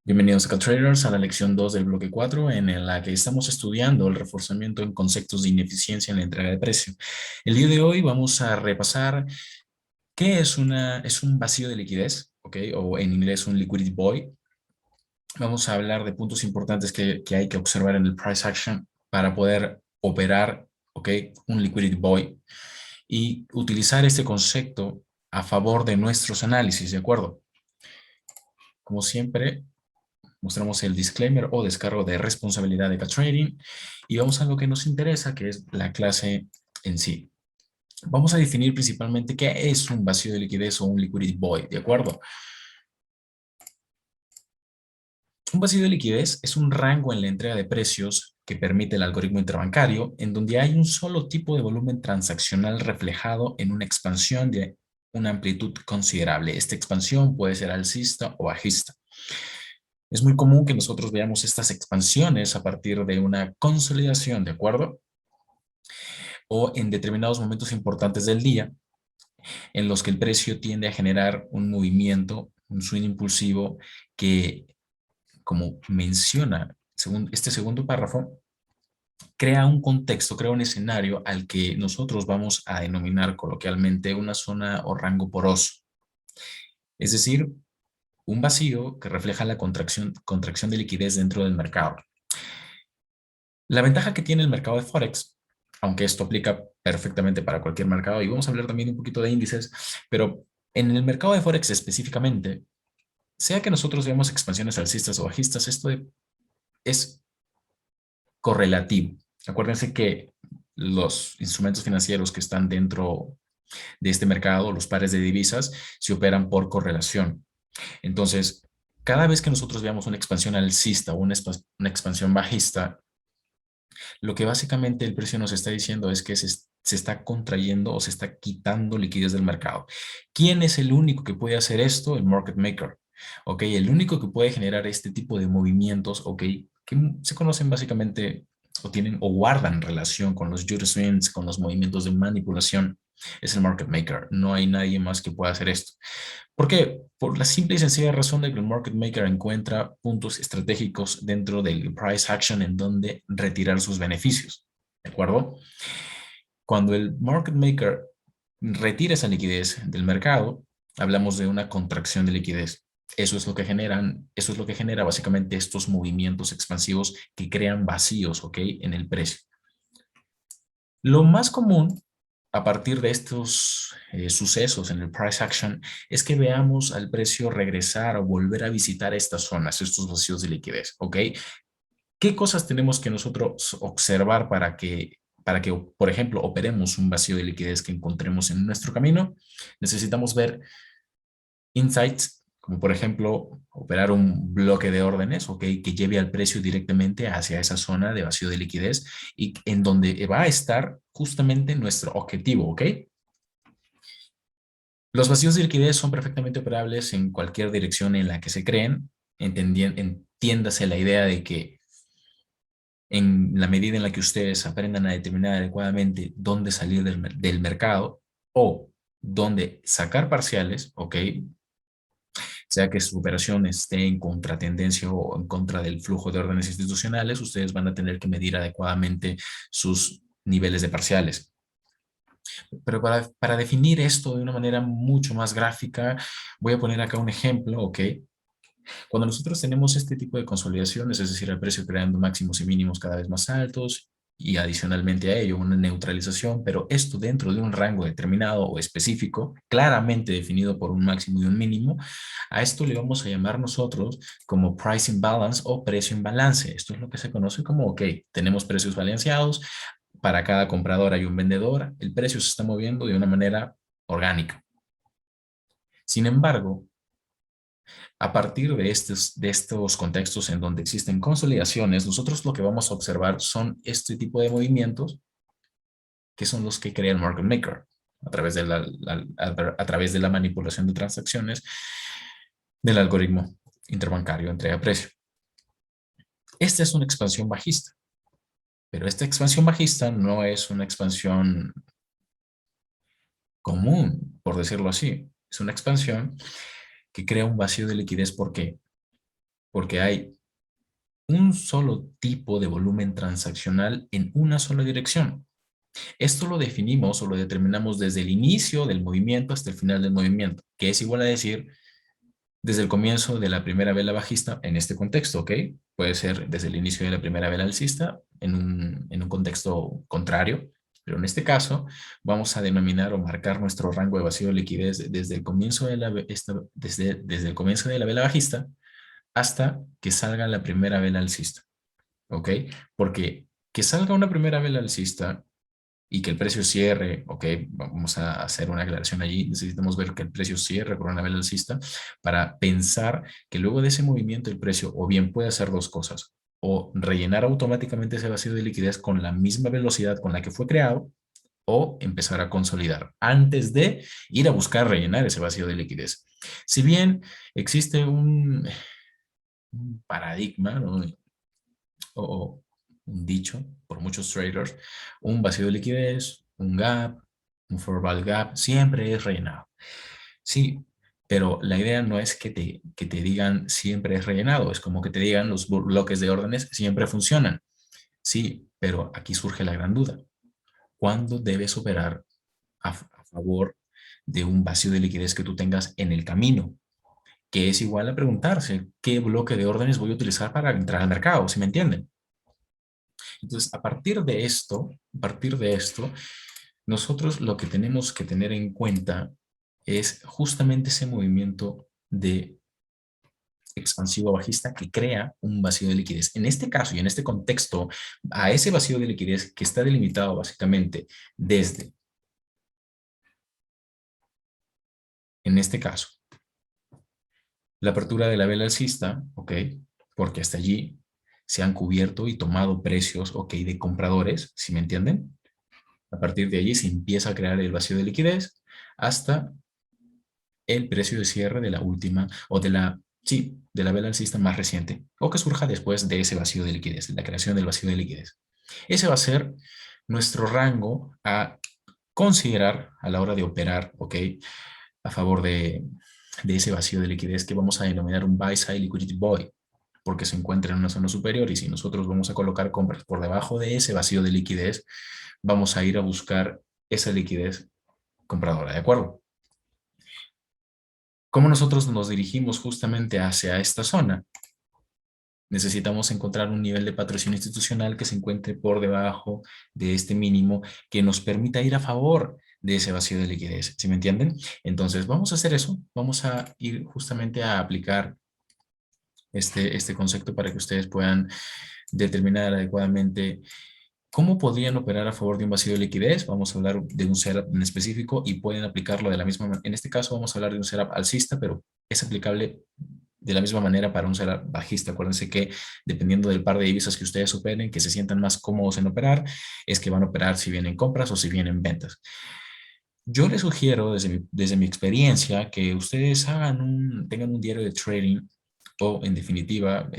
Bienvenidos a CalTraders a la lección 2 del bloque 4 en la que estamos estudiando el reforzamiento en conceptos de ineficiencia en la entrega de precio. El día de hoy vamos a repasar qué es un vacío de liquidez, ¿ok? O en inglés un liquidity void. Vamos a hablar de puntos importantes que hay que observar en el price action para poder operar, ¿ok? Un liquidity void y utilizar este concepto a favor de nuestros análisis, ¿de acuerdo? Como siempre, mostramos el disclaimer o descargo de responsabilidad de trading y vamos a lo que nos interesa, que es la clase en sí. Vamos a definir principalmente qué es un vacío de liquidez o un liquidity void, ¿de acuerdo? Un vacío de liquidez es un rango en la entrega de precios que permite el algoritmo interbancario en donde hay un solo tipo de volumen transaccional reflejado en una expansión de una amplitud considerable. Esta expansión puede ser alcista o bajista. Es muy común que nosotros veamos estas expansiones a partir de una consolidación, ¿de acuerdo? O en determinados momentos importantes del día en los que el precio tiende a generar un movimiento, un swing impulsivo que, como menciona según este segundo párrafo, crea un contexto, crea un escenario al que nosotros vamos a denominar coloquialmente una zona o rango poroso. Es decir, un vacío que refleja la contracción de liquidez dentro del mercado. La ventaja que tiene el mercado de Forex, aunque esto aplica perfectamente para cualquier mercado, y vamos a hablar también un poquito de índices, pero en el mercado de Forex específicamente, sea que nosotros veamos expansiones alcistas o bajistas, es correlativo. Acuérdense que los instrumentos financieros que están dentro de este mercado, los pares de divisas, se operan por correlación. Entonces, cada vez que nosotros veamos una expansión alcista o una expansión bajista, lo que básicamente el precio nos está diciendo es que se está contrayendo o se está quitando liquidez del mercado. ¿Quién es el único que puede hacer esto? El market maker. ¿Ok? El único que puede generar este tipo de movimientos, ¿ok? Que se conocen básicamente o tienen o guardan relación con los judo swings, con los movimientos de manipulación, es el market maker. No hay nadie más que pueda hacer esto. ¿Por qué? Por la simple y sencilla razón de que el market maker encuentra puntos estratégicos dentro del price action en donde retirar sus beneficios. ¿De acuerdo? Cuando el market maker retira esa liquidez del mercado, hablamos de una contracción de liquidez. Eso es lo que genera básicamente estos movimientos expansivos que crean vacíos, ¿ok? En el precio. Lo más común a partir de estos sucesos en el price action es que veamos al precio regresar o volver a visitar estas zonas, estos vacíos de liquidez, ¿ok? ¿Qué cosas tenemos que nosotros observar para que, por ejemplo, operemos un vacío de liquidez que encontremos en nuestro camino? Necesitamos ver insights, como por ejemplo, operar un bloque de órdenes, ¿ok? Que lleve al precio directamente hacia esa zona de vacío de liquidez y en donde va a estar justamente nuestro objetivo, ¿ok? Los vacíos de liquidez son perfectamente operables en cualquier dirección en la que se creen. Entiéndase la idea de que en la medida en la que ustedes aprendan a determinar adecuadamente dónde salir del mercado o dónde sacar parciales, ¿ok? Sea que su operación esté en contratendencia o en contra del flujo de órdenes institucionales, ustedes van a tener que medir adecuadamente sus niveles de parciales. Pero para definir esto de una manera mucho más gráfica, voy a poner acá un ejemplo, ¿ok? Cuando nosotros tenemos este tipo de consolidaciones, es decir, el precio creando máximos y mínimos cada vez más altos y adicionalmente a ello una neutralización, pero esto dentro de un rango determinado o específico, claramente definido por un máximo y un mínimo, a esto le vamos a llamar nosotros como price imbalance o precio en balance. Esto es lo que se conoce como, ok, tenemos precios balanceados, para cada comprador hay un vendedor, el precio se está moviendo de una manera orgánica. Sin embargo, a partir de estos contextos en donde existen consolidaciones, nosotros lo que vamos a observar son este tipo de movimientos que son los que crea el market maker a través a través de la manipulación de transacciones del algoritmo interbancario entrega-precio. Esta es una expansión bajista, pero esta expansión bajista no es una expansión común, por decirlo así. Es una expansión que crea un vacío de liquidez. ¿Por qué? porque hay un solo tipo de volumen transaccional en una sola dirección. Esto lo definimos o lo determinamos desde el inicio del movimiento hasta el final del movimiento, que es igual a decir desde el comienzo de la primera vela bajista en este contexto, ¿ok? Puede ser desde el inicio de la primera vela alcista en un contexto contrario, pero en este caso vamos a denominar o marcar nuestro rango de vacío de liquidez desde el comienzo de desde el comienzo de la vela bajista hasta que salga la primera vela alcista, ¿ok? Porque que salga una primera vela alcista y que el precio cierre, ok, vamos a hacer una aclaración allí, necesitamos ver que el precio cierre por una vela alcista para pensar que luego de ese movimiento el precio o bien puede hacer dos cosas, o rellenar automáticamente ese vacío de liquidez con la misma velocidad con la que fue creado, o empezar a consolidar antes de ir a buscar rellenar ese vacío de liquidez. Si bien existe un paradigma, ¿no? o un dicho por muchos traders, un vacío de liquidez, un gap, un forward gap, siempre es rellenado. Sí, pero la idea no es que te digan siempre es rellenado, es como que te digan los bloques de órdenes siempre funcionan. Sí, pero aquí surge la gran duda. ¿Cuándo debes operar a favor de un vacío de liquidez que tú tengas en el camino? Que es igual a preguntarse qué bloque de órdenes voy a utilizar para entrar al mercado, ¿sí me entienden? Entonces, a partir de esto, nosotros lo que tenemos que tener en cuenta es justamente ese movimiento de expansivo bajista que crea un vacío de liquidez. En este caso y en este contexto, a ese vacío de liquidez que está delimitado básicamente desde, en este caso, la apertura de la vela alcista, ¿ok? Porque hasta allí se han cubierto y tomado precios, ¿ok? De compradores, ¿sí me entienden? A partir de allí se empieza a crear el vacío de liquidez hasta el precio de cierre de la última o de la, sí, de la vela alcista más reciente o que surja después de ese vacío de liquidez, de la creación del vacío de liquidez. Ese va a ser nuestro rango a considerar a la hora de operar, ¿ok? A favor de ese vacío de liquidez que vamos a denominar un buy side liquidity void, porque se encuentra en una zona superior y si nosotros vamos a colocar compras por debajo de ese vacío de liquidez, vamos a ir a buscar esa liquidez compradora, ¿de acuerdo? ¿Cómo nosotros nos dirigimos justamente hacia esta zona? Necesitamos encontrar un nivel de patrocinio institucional que se encuentre por debajo de este mínimo que nos permita ir a favor de ese vacío de liquidez. ¿Sí me entienden? Entonces, vamos a hacer eso. Vamos a ir justamente a aplicar este concepto para que ustedes puedan determinar adecuadamente cómo podrían operar a favor de un vacío de liquidez. Vamos a hablar de un setup en específico y pueden aplicarlo de la misma manera. En este caso vamos a hablar de un setup alcista, pero es aplicable de la misma manera para un setup bajista. Acuérdense que dependiendo del par de divisas que ustedes operen, que se sientan más cómodos en operar, es que van a operar si vienen compras o si vienen ventas. Yo les sugiero desde mi experiencia que ustedes tengan un diario de trading o en definitiva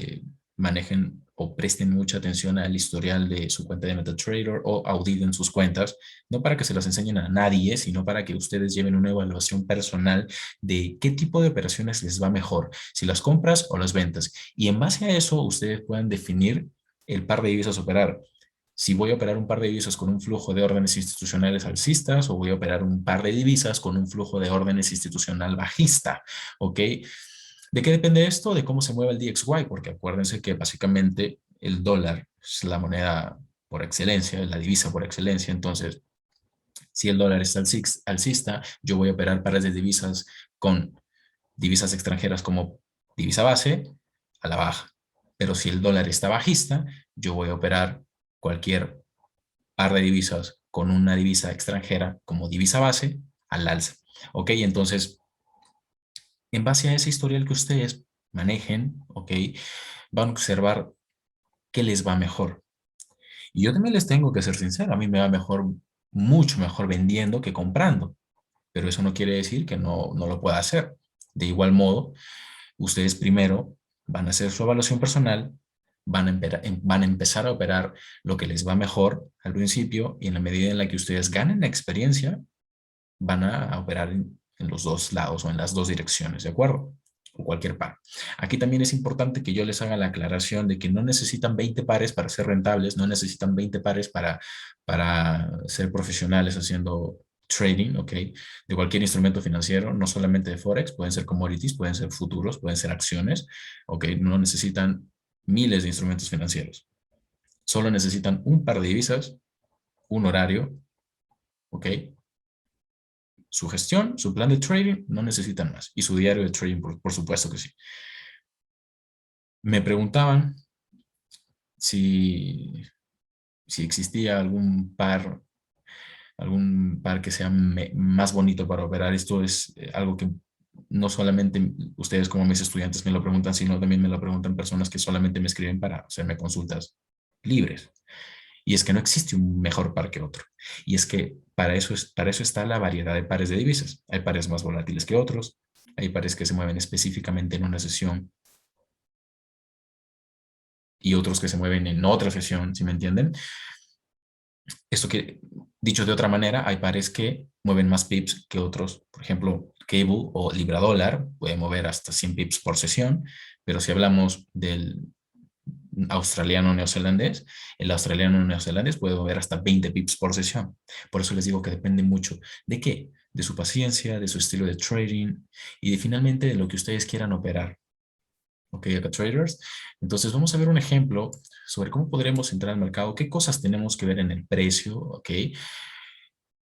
manejen o presten mucha atención al historial de su cuenta de MetaTrader o auditen sus cuentas, no para que se las enseñen a nadie, sino para que ustedes lleven una evaluación personal de qué tipo de operaciones les va mejor, si las compras o las ventas. Y en base a eso, ustedes puedan definir el par de divisas a operar. Si voy a operar un par de divisas con un flujo de órdenes institucionales alcistas o voy a operar un par de divisas con un flujo de órdenes institucional bajista, ¿ok? ¿De qué depende esto? De cómo se mueve el DXY, porque acuérdense que básicamente el dólar es la moneda por excelencia, es la divisa por excelencia. Entonces, si el dólar está alcista, yo voy a operar pares de divisas con divisas extranjeras como divisa base a la baja. Pero si el dólar está bajista, yo voy a operar cualquier par de divisas con una divisa extranjera como divisa base al alza. ¿Ok? Entonces, en base a ese historial que ustedes manejen, ¿ok? Van a observar qué les va mejor. Y yo también les tengo que ser sincero, a mí me va mejor, mucho mejor vendiendo que comprando, pero eso no quiere decir que no lo pueda hacer. De igual modo, ustedes primero van a hacer su evaluación personal, van a empezar a operar lo que les va mejor al principio y en la medida en la que ustedes ganen experiencia, van a operar en los dos lados o en las dos direcciones, ¿de acuerdo? o cualquier par. Aquí también es importante que yo les haga la aclaración de que no necesitan 20 pares para ser rentables, no necesitan 20 pares para ser profesionales haciendo trading, ¿ok? De cualquier instrumento financiero, no solamente de Forex, pueden ser commodities, pueden ser futuros, pueden ser acciones, ¿ok? No necesitan miles de instrumentos financieros. Solo necesitan un par de divisas, un horario, ¿ok? Su gestión, su plan de trading, no necesitan más. Y su diario de trading, por supuesto que sí. Me preguntaban si, si existía algún par que sea más bonito para operar. Esto es algo que no solamente ustedes como mis estudiantes me lo preguntan, sino también me lo preguntan personas que solamente me escriben para hacerme consultas libres. Y es que no existe un mejor par que otro. Y es que para eso está la variedad de pares de divisas. Hay pares más volátiles que otros, hay pares que se mueven específicamente en una sesión y otros que se mueven en otra sesión, ¿sí me entienden? Esto que, dicho de otra manera, hay pares que mueven más pips que otros. Por ejemplo, Cable o Libra Dólar puede mover hasta 100 pips por sesión, pero si hablamos del australiano neozelandés, el australiano neozelandés puede mover hasta 20 pips por sesión. Por eso les digo que depende mucho de qué, de su paciencia, de su estilo de trading y de, finalmente de lo que ustedes quieran operar. Ok, acá traders. Entonces vamos a ver un ejemplo sobre cómo podremos entrar al mercado, qué cosas tenemos que ver en el precio, ok.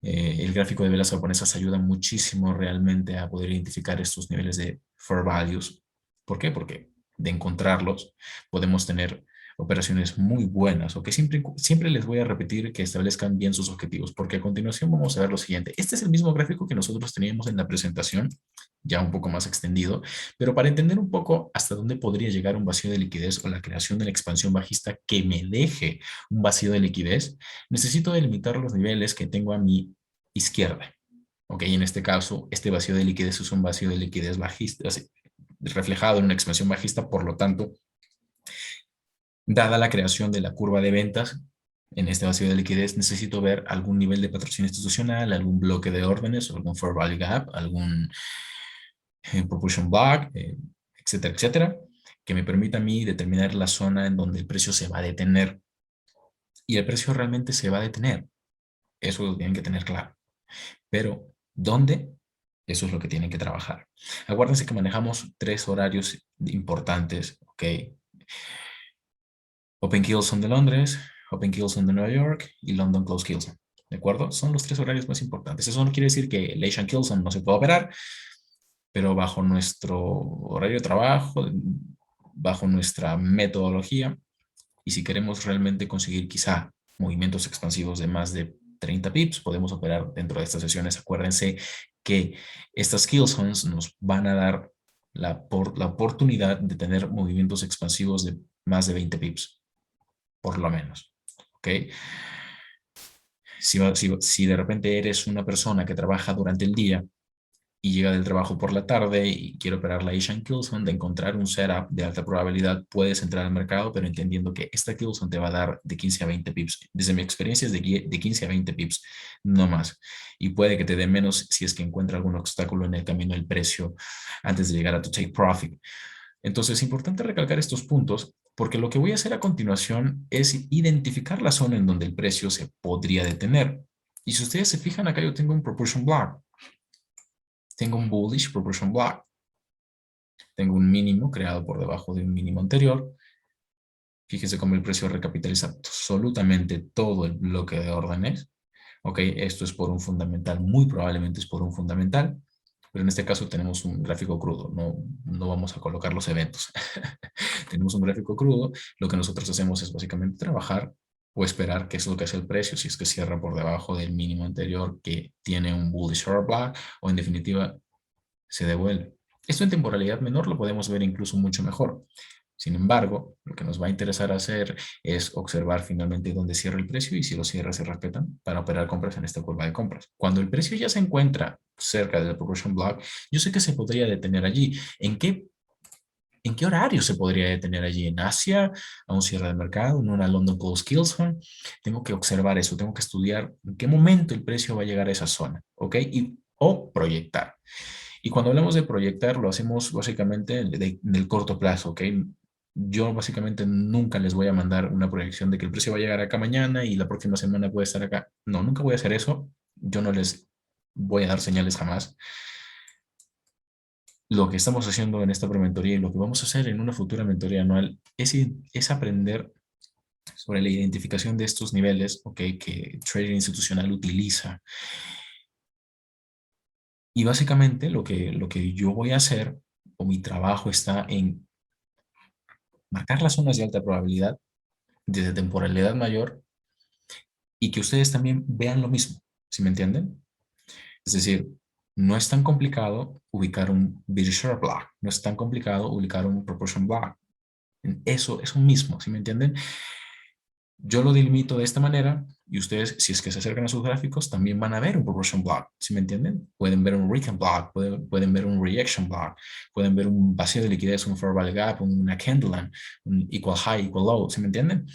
El gráfico de velas japonesas ayuda muchísimo realmente a poder identificar estos niveles de fair values. ¿Por qué? Porque de encontrarlos podemos tener operaciones muy buenas, o que siempre les voy a repetir que establezcan bien sus objetivos, porque a continuación vamos a ver lo siguiente. Este es el mismo gráfico que nosotros teníamos en la presentación, ya un poco más extendido, pero para entender un poco hasta dónde podría llegar un vacío de liquidez o la creación de la expansión bajista que me deje un vacío de liquidez, necesito delimitar los niveles que tengo a mi izquierda. Ok, en este caso, este vacío de liquidez es un vacío de liquidez bajista, reflejado en una expansión bajista, por lo tanto, dada la creación de la curva de ventas, en este vacío de liquidez necesito ver algún nivel de patrocinio institucional, algún bloque de órdenes, algún fair value gap, algún propulsion block, etcétera, etcétera, que me permita a mí determinar la zona en donde el precio se va a detener. Y el precio realmente se va a detener. Eso lo tienen que tener claro. Pero, ¿dónde? Eso es lo que tienen que trabajar. Acuérdense que manejamos 3 horarios importantes, ¿ok? Open Kilson de Londres, Open Kilson de Nueva York y London Close Kilson. ¿De acuerdo? Son los 3 horarios más importantes. Eso no quiere decir que el Asian Kilson no se pueda operar, pero bajo nuestro horario de trabajo, bajo nuestra metodología, y si queremos realmente conseguir quizá movimientos expansivos de más de 30 pips, podemos operar dentro de estas sesiones. Acuérdense que estas killzones nos van a dar la oportunidad de tener movimientos expansivos de más de 20 pips, por lo menos. ¿Ok? Si de repente eres una persona que trabaja durante el día y llega del trabajo por la tarde y quiere operar la Asian Killzone, de encontrar un setup de alta probabilidad, puedes entrar al mercado, pero entendiendo que esta Killzone te va a dar de 15 a 20 pips. Desde mi experiencia es de 15 a 20 pips, no más. Y puede que te dé menos si es que encuentra algún obstáculo en el camino del precio antes de llegar a tu take profit. Entonces es importante recalcar estos puntos porque lo que voy a hacer a continuación es identificar la zona en donde el precio se podría detener. Y si ustedes se fijan, acá yo tengo un propulsion block. Tengo un bullish propulsion block. Tengo un mínimo creado por debajo de un mínimo anterior. Fíjense cómo el precio recapitaliza absolutamente todo el bloque de órdenes. Ok, esto es por un fundamental, muy probablemente es por un fundamental, pero en este caso tenemos un gráfico crudo, no vamos a colocar los eventos. Tenemos un gráfico crudo, lo que nosotros hacemos es básicamente trabajar o esperar qué es lo que hace el precio, si es que cierra por debajo del mínimo anterior que tiene un bullish order block, o en definitiva se devuelve. Esto en temporalidad menor lo podemos ver incluso mucho mejor. Sin embargo, lo que nos va a interesar hacer es observar finalmente dónde cierra el precio y si los cierres se respetan para operar compras en esta curva de compras. Cuando el precio ya se encuentra cerca del propulsion block, yo sé que se podría detener allí. ¿En qué horario se podría detener allí? ¿En Asia? ¿A un cierre de mercado? ¿En una London Close Kilson? Tengo que observar eso, tengo que estudiar en qué momento el precio va a llegar a esa zona, ¿ok? O proyectar. Y cuando hablamos de proyectar, lo hacemos básicamente del corto plazo, ¿ok? Yo básicamente nunca les voy a mandar una proyección de que el precio va a llegar acá mañana y la próxima semana puede estar acá. No, nunca voy a hacer eso. Yo no les voy a dar señales jamás. Lo que estamos haciendo en esta prementoría y lo que vamos a hacer en una futura mentoría anual es aprender sobre la identificación de estos niveles, ¿ok? Que Trader Institucional utiliza. Y básicamente lo que yo voy a hacer, o mi trabajo está en marcar las zonas de alta probabilidad desde temporalidad mayor y que ustedes también vean lo mismo, ¿sí me entienden? Es decir, no es tan complicado ubicar un Bearish Block, no es tan complicado ubicar un Proportion Block. Eso mismo, ¿sí me entienden? Yo lo delimito de esta manera y ustedes, si es que se acercan a sus gráficos, también van a ver un proportion block, ¿sí me entienden? Pueden ver un recant block, pueden ver un reaction block, pueden ver un vacío de liquidez, un fair value gap, una candle, un equal high, equal low, ¿sí me entienden?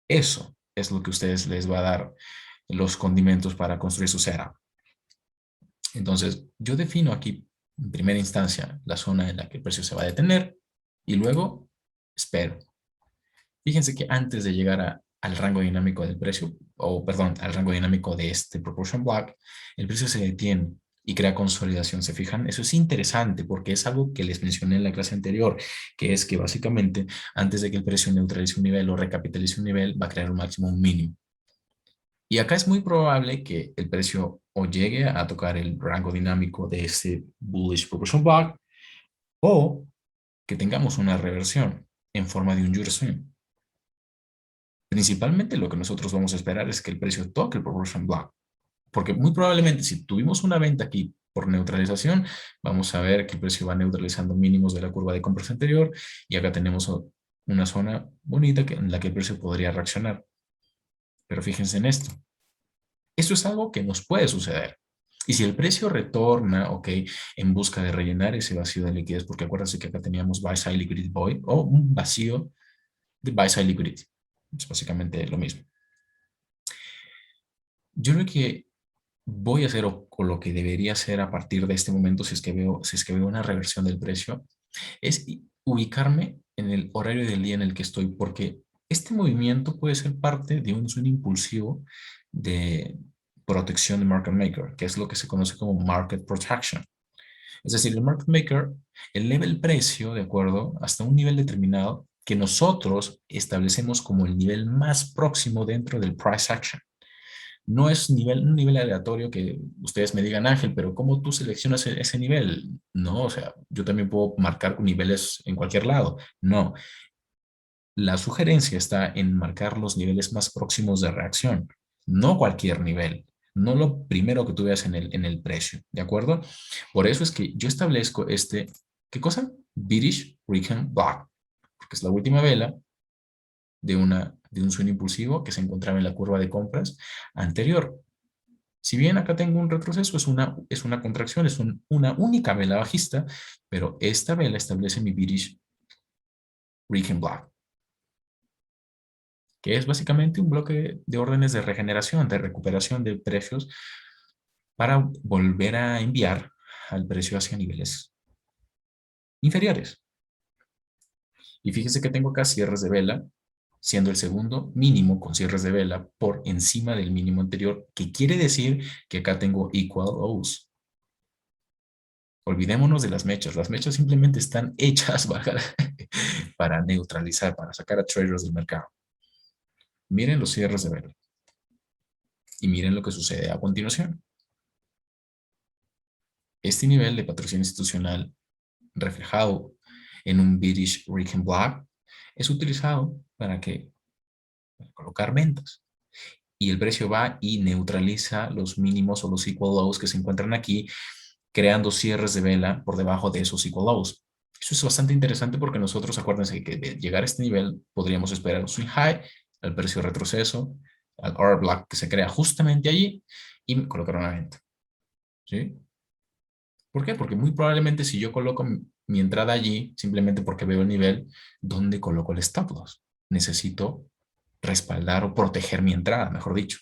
Eso es lo que a ustedes les va a dar los condimentos para construir su setup. Entonces, yo defino aquí, en primera instancia, la zona en la que el precio se va a detener y luego espero. Fíjense que antes de llegar al rango dinámico del precio, o perdón, al rango dinámico de este proportion block, el precio se detiene y crea consolidación. ¿Se fijan? Eso es interesante porque es algo que les mencioné en la clase anterior, que es que básicamente antes de que el precio neutralice un nivel o recapitalice un nivel, va a crear un máximo o un mínimo. Y acá es muy probable que el precio o llegue a tocar el rango dinámico de este bullish proportion block o que tengamos una reversión en forma de un Euro swing. Principalmente lo que nosotros vamos a esperar es que el precio toque el proportion block, porque muy probablemente si tuvimos una venta aquí por neutralización, vamos a ver que el precio va neutralizando mínimos de la curva de compras anterior y acá tenemos una zona bonita en la que el precio podría reaccionar. Pero fíjense en esto. Esto es algo que nos puede suceder. Y si el precio retorna, ok, en busca de rellenar ese vacío de liquidez, porque acuérdense que acá teníamos buy side liquidity void o un vacío de buy side liquidity. Es básicamente lo mismo. Yo lo que voy a hacer o lo que debería hacer a partir de este momento, si es que veo una reversión del precio, es ubicarme en el horario del día en el que estoy, porque este movimiento puede ser parte de un swing impulsivo de protección de market maker, que es lo que se conoce como market protection. Es decir, el market maker eleva el precio de acuerdo hasta un nivel determinado que nosotros establecemos como el nivel más próximo dentro del price action. No es un nivel aleatorio que ustedes me digan, Ángel, pero ¿cómo tú seleccionas ese nivel? No, o sea, yo también puedo marcar niveles en cualquier lado. No, la sugerencia está en marcar los niveles más próximos de reacción, no cualquier nivel, no lo primero que tú veas en el precio, ¿de acuerdo? Por eso es que yo establezco ¿qué cosa? Bearish Recant Block, porque es la última vela de un swing impulsivo que se encontraba en la curva de compras anterior. Si bien acá tengo un retroceso, es una contracción, una única vela bajista, pero esta vela establece mi bearish Recant Block, que es básicamente un bloque de órdenes de regeneración, de recuperación de precios para volver a enviar al precio hacia niveles inferiores. Y fíjese que tengo acá cierres de vela, siendo el segundo mínimo con cierres de vela por encima del mínimo anterior, que quiere decir que acá tengo equal lows. Olvidémonos de las mechas. Las mechas simplemente están hechas para neutralizar, para sacar a traders del mercado. Miren los cierres de vela y miren lo que sucede a continuación. Este nivel de patrocinio institucional reflejado en un bearish Recant Block es utilizado para colocar ventas. Y el precio va y neutraliza los mínimos o los equal lows que se encuentran aquí, creando cierres de vela por debajo de esos equal lows. Eso es bastante interesante porque nosotros, acuérdense que de llegar a este nivel podríamos esperar un swing high, al precio retroceso, al R block que se crea justamente allí y colocar una venta. ¿Sí? ¿Por qué? Porque muy probablemente si yo coloco mi entrada allí, simplemente porque veo el nivel, ¿dónde coloco el stop loss? Necesito respaldar o proteger mi entrada, mejor dicho.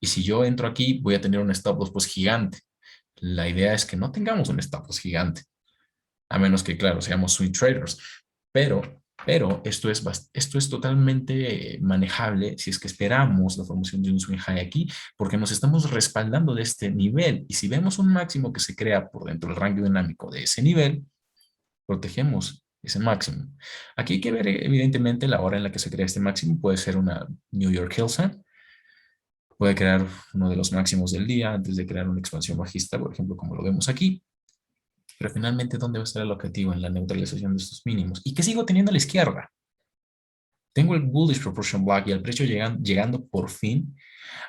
Y si yo entro aquí, voy a tener un stop loss pues gigante. La idea es que no tengamos un stop loss gigante, a menos que, claro, seamos swing traders. Pero esto es totalmente manejable si es que esperamos la formación de un swing high aquí, porque nos estamos respaldando de este nivel. Y si vemos un máximo que se crea por dentro del rango dinámico de ese nivel, protegemos ese máximo. Aquí hay que ver, evidentemente, la hora en la que se crea este máximo. Puede ser una New York Hillside, puede crear uno de los máximos del día antes de crear una expansión bajista, por ejemplo, como lo vemos aquí. Pero finalmente, ¿dónde va a estar el objetivo en la neutralización de estos mínimos? ¿Y qué sigo teniendo a la izquierda? Tengo el bullish proportion block y el precio llegando por fin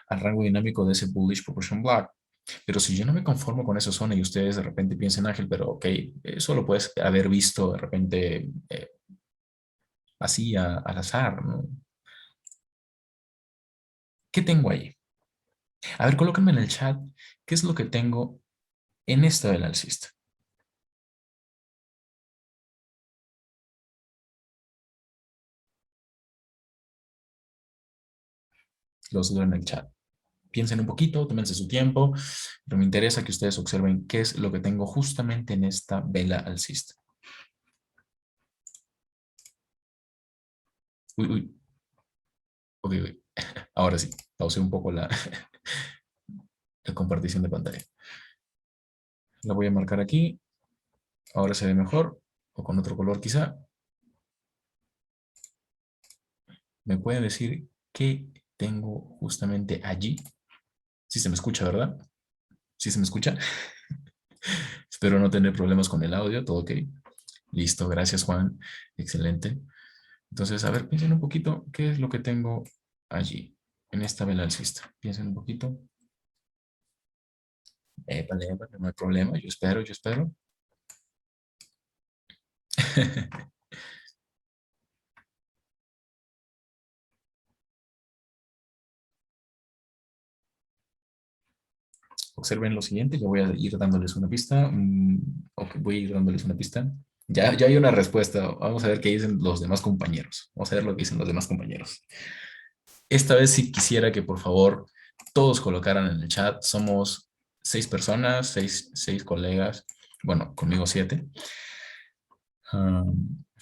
al rango dinámico de ese bullish proportion block. Pero si yo no me conformo con esa zona y ustedes de repente piensen, Ángel, pero ok, eso lo puedes haber visto de repente así al azar, ¿no? ¿Qué tengo ahí? A ver, colóquenme en el chat qué es lo que tengo en esta vela alcista. Los leo en el chat. Piensen un poquito, tómense su tiempo, pero me interesa que ustedes observen qué es lo que tengo justamente en esta vela alcista. Uy, uy, uy, uy. Ahora sí, pausé un poco la compartición de pantalla. La voy a marcar aquí. Ahora se ve mejor, o con otro color quizá. ¿Me pueden decir qué tengo justamente allí? Sí se me escucha, ¿verdad? Sí se me escucha. Espero no tener problemas con el audio, todo ok. Listo, gracias Juan. Excelente. Entonces, a ver, piensen un poquito, ¿qué es lo que tengo allí, en esta vela alcista? Piensen un poquito. Épale, épale, no hay problema, yo espero, yo espero. Observen lo siguiente, yo voy a ir dándoles una pista. Ok, voy a ir dándoles una pista. Ya hay una respuesta. Vamos a ver qué dicen los demás compañeros. Vamos a ver lo que dicen los demás compañeros. Esta vez sí quisiera que por favor todos colocaran en el chat. Somos 6 personas, seis colegas. Bueno, conmigo 7.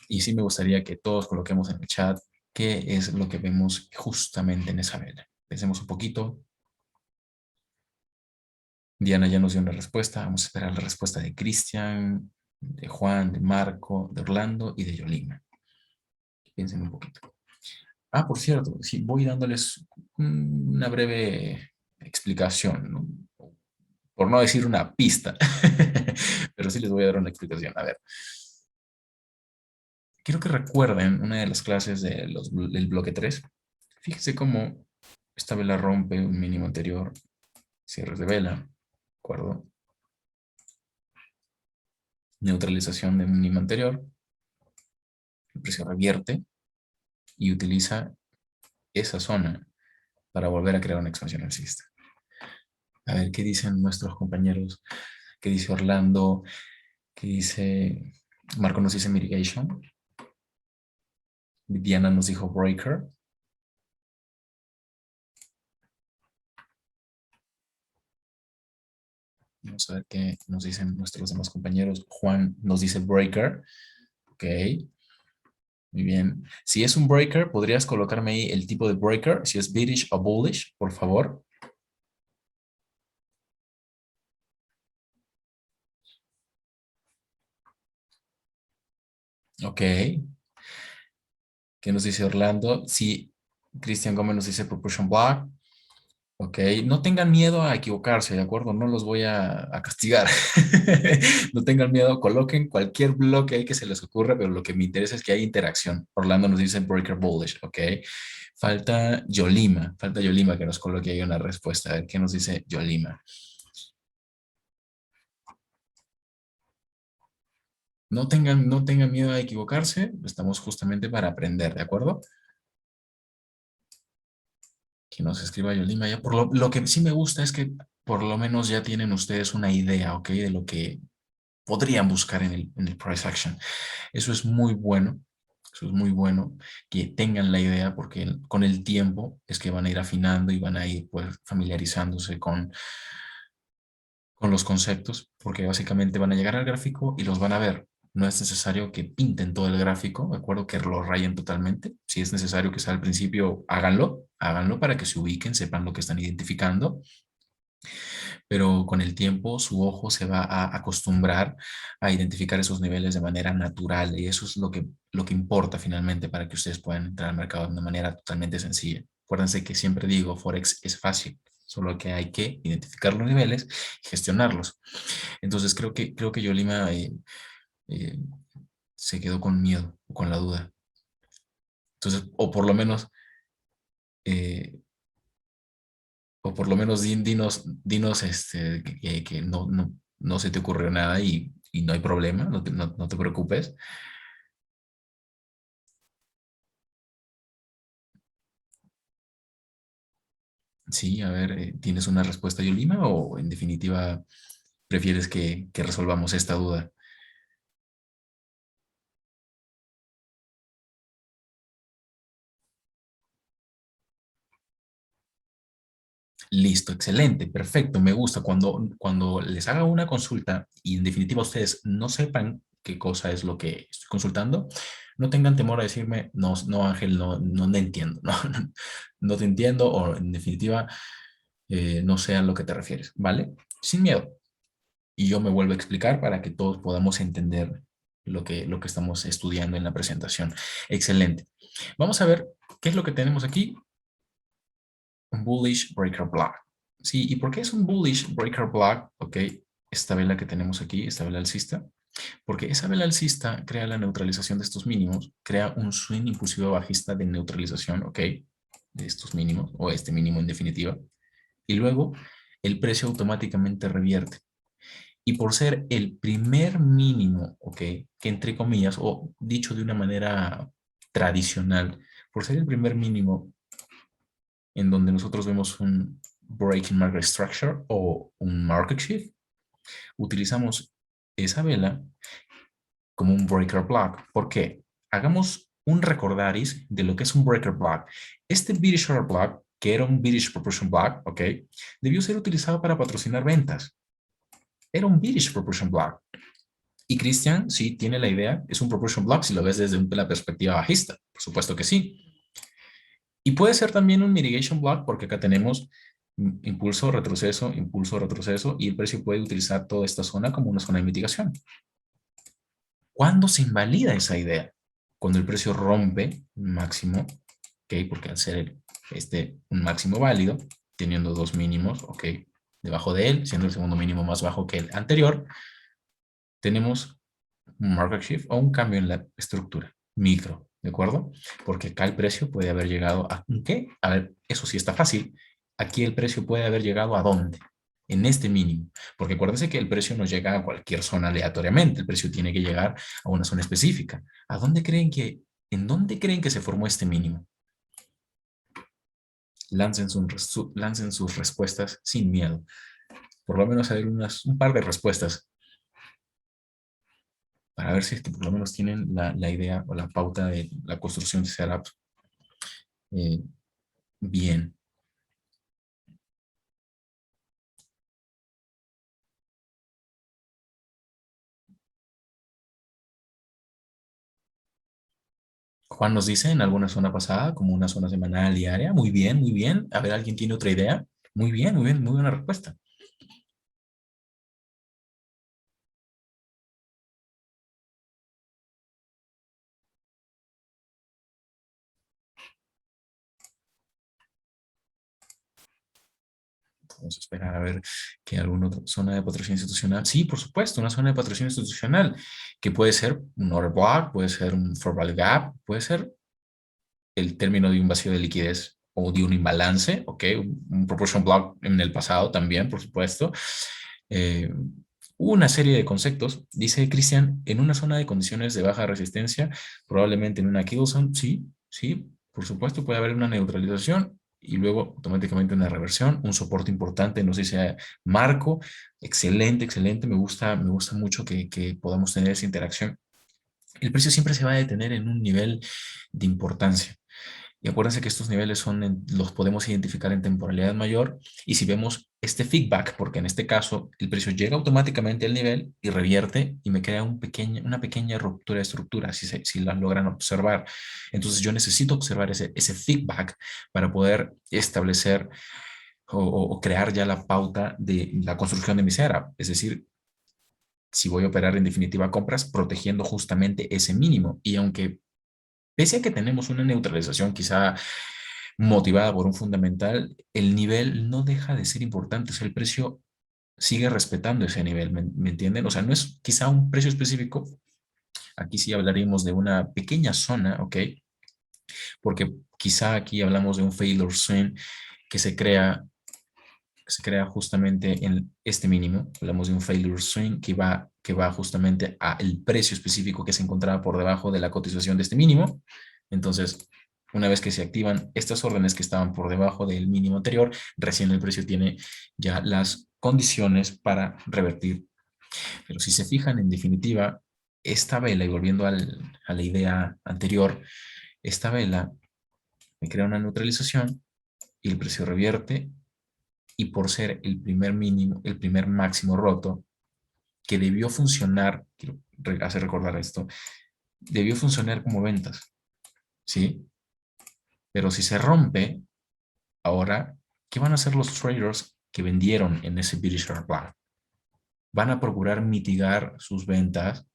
Y sí me gustaría que todos coloquemos en el chat qué es lo que vemos justamente en esa vela. Pensemos un poquito. Diana ya nos dio una respuesta. Vamos a esperar la respuesta de Cristian, de Juan, de Marco, de Orlando y de Yolima. Piensen un poquito. Ah, por cierto, sí, voy dándoles una breve explicación, ¿no? Por no decir una pista, pero sí les voy a dar una explicación. A ver, quiero que recuerden una de las clases del bloque 3. Fíjense cómo esta vela rompe un mínimo anterior, cierres de vela, ¿de acuerdo? Neutralización de mínimo anterior, el precio revierte y utiliza esa zona para volver a crear una expansión alcista. A ver qué dicen nuestros compañeros, qué dice Orlando, qué dice Marco, nos dice mitigation, Diana nos dijo breaker. Vamos a ver qué nos dicen nuestros demás compañeros. Juan nos dice breaker. Ok, muy bien. Si es un breaker, ¿podrías colocarme ahí el tipo de breaker? Si es bearish o bullish, por favor. Ok. ¿Qué nos dice Orlando? Si Cristian Gómez nos dice proportion block. Ok, no tengan miedo a equivocarse, ¿de acuerdo? No los voy a castigar. No tengan miedo, coloquen cualquier bloque ahí que se les ocurra, pero lo que me interesa es que haya interacción. Orlando nos dice breaker bullish, ok. Falta Yolima que nos coloque ahí una respuesta. A ver qué nos dice Yolima. No tengan miedo a equivocarse, estamos justamente para aprender, ¿de acuerdo? Que nos escriba Yolima ya. Por lo que sí me gusta es que por lo menos ya tienen ustedes una idea, ¿ok? De lo que podrían buscar en el price action. Eso es muy bueno. Eso es muy bueno que tengan la idea porque con el tiempo es que van a ir afinando y van a ir pues familiarizándose con los conceptos, porque básicamente van a llegar al gráfico y los van a ver. No es necesario que pinten todo el gráfico, ¿de acuerdo? Que lo rayen totalmente. Si es necesario que sea al principio, háganlo, háganlo para que se ubiquen, sepan lo que están identificando, pero con el tiempo su ojo se va a acostumbrar a identificar esos niveles de manera natural y eso es lo que importa finalmente para que ustedes puedan entrar al mercado de una manera totalmente sencilla. Acuérdense que siempre digo, Forex es fácil, solo que hay que identificar los niveles y gestionarlos. Entonces creo que Yolima eh, se quedó con miedo o con la duda. Entonces, eh, o por lo menos dinos que no se te ocurrió nada y no hay problema, no te preocupes. Sí, a ver, ¿tienes una respuesta, Yolima, o en definitiva prefieres que resolvamos esta duda? Listo, excelente, perfecto, me gusta. Cuando les haga una consulta y en definitiva ustedes no sepan qué cosa es lo que estoy consultando, no tengan temor a decirme, no, no, Ángel, no entiendo, no te entiendo o en definitiva no sé a lo que te refieres, ¿vale? Sin miedo. Y yo me vuelvo a explicar para que todos podamos entender lo que estamos estudiando en la presentación. Excelente. Vamos a ver qué es lo que tenemos aquí. Un bullish breaker block. Sí, ¿y por qué es un bullish breaker block? Ok, esta vela que tenemos aquí, esta vela alcista, porque esa vela alcista crea la neutralización de estos mínimos, crea un swing impulsivo bajista de neutralización, ok, de estos mínimos, o este mínimo en definitiva, y luego el precio automáticamente revierte. Y por ser el primer mínimo, ok, que entre comillas, o dicho de una manera tradicional, por ser el primer mínimo en donde nosotros vemos un breaking market structure o un market shift, utilizamos esa vela como un breaker block. ¿Por qué? Hagamos un recordaris de lo que es un breaker block. Este bearish order block, que era un bearish proportion block, ¿ok? Debió ser utilizado para patrocinar ventas. Era un bearish proportion block. Y Christian, sí, tiene la idea, es un proportion block si lo ves desde la perspectiva bajista. Por supuesto que sí. Y puede ser también un mitigation block porque acá tenemos impulso, retroceso y el precio puede utilizar toda esta zona como una zona de mitigación. ¿Cuándo se invalida esa idea? Cuando el precio rompe un máximo, ¿ok? Porque al ser un máximo válido, teniendo dos mínimos, ¿ok? Debajo de él, siendo el segundo mínimo más bajo que el anterior, tenemos un market shift o un cambio en la estructura micro, ¿de acuerdo? Porque acá el precio puede haber llegado a ¿qué? A ver, eso sí está fácil. Aquí el precio puede haber llegado a ¿dónde? En este mínimo. Porque acuérdense que el precio no llega a cualquier zona aleatoriamente. El precio tiene que llegar a una zona específica. ¿En dónde creen que se formó este mínimo? Lancen sus respuestas sin miedo. Por lo menos hay un par de respuestas para ver si es que por lo menos tienen la idea o la pauta de la construcción de setups eh, bien. Juan nos dice en alguna zona pasada, como una zona semanal diaria. Muy bien, muy bien. A ver, ¿alguien tiene otra idea? Muy bien, muy bien, muy buena respuesta. Vamos a esperar a ver que alguna otra zona de patrocinio institucional. Sí, por supuesto, una zona de patrocinio institucional que puede ser un order block, puede ser un fair value gap, puede ser el término de un vacío de liquidez o de un imbalance, ¿ok? Un proportion block en el pasado también, por supuesto. Eh, una serie de conceptos, dice Cristian, en una zona de condiciones de baja resistencia, probablemente en una kill zone, sí, sí, por supuesto puede haber una neutralización y luego automáticamente una reversión, un soporte importante, no sé si sea marco, excelente, excelente, me gusta mucho que podamos tener esa interacción. El precio siempre se va a detener en un nivel de importancia. Y acuérdense que estos niveles los podemos identificar en temporalidad mayor y si vemos este feedback, porque en este caso el precio llega automáticamente al nivel y revierte y me crea una pequeña ruptura de estructura, si la logran observar. Entonces yo necesito observar ese feedback para poder establecer o crear ya la pauta de la construcción de mi cera. Es decir, si voy a operar en definitiva compras, protegiendo justamente ese mínimo. Y aunque pese a que tenemos una neutralización quizá motivada por un fundamental, el nivel no deja de ser importante. O sea, el precio sigue respetando ese nivel, ¿me entienden? O sea, no es quizá un precio específico. Aquí sí hablaríamos de una pequeña zona, ¿ok? Porque quizá aquí hablamos de un failure swing que se crea justamente en este mínimo. Hablamos de un failure swing que va justamente al precio específico que se encontraba por debajo de la cotización de este mínimo. Entonces, una vez que se activan estas órdenes que estaban por debajo del mínimo anterior, recién el precio tiene ya las condiciones para revertir. Pero si se fijan, en definitiva, esta vela, y volviendo a la idea anterior, esta vela me crea una neutralización y el precio revierte y por ser el primer mínimo, el primer máximo roto, que debió funcionar, quiero hacer recordar esto, debió funcionar como ventas, ¿sí? Pero si se rompe, ahora, ¿qué van a hacer los traders que vendieron en ese bearish plan? Van a procurar mitigar sus ventas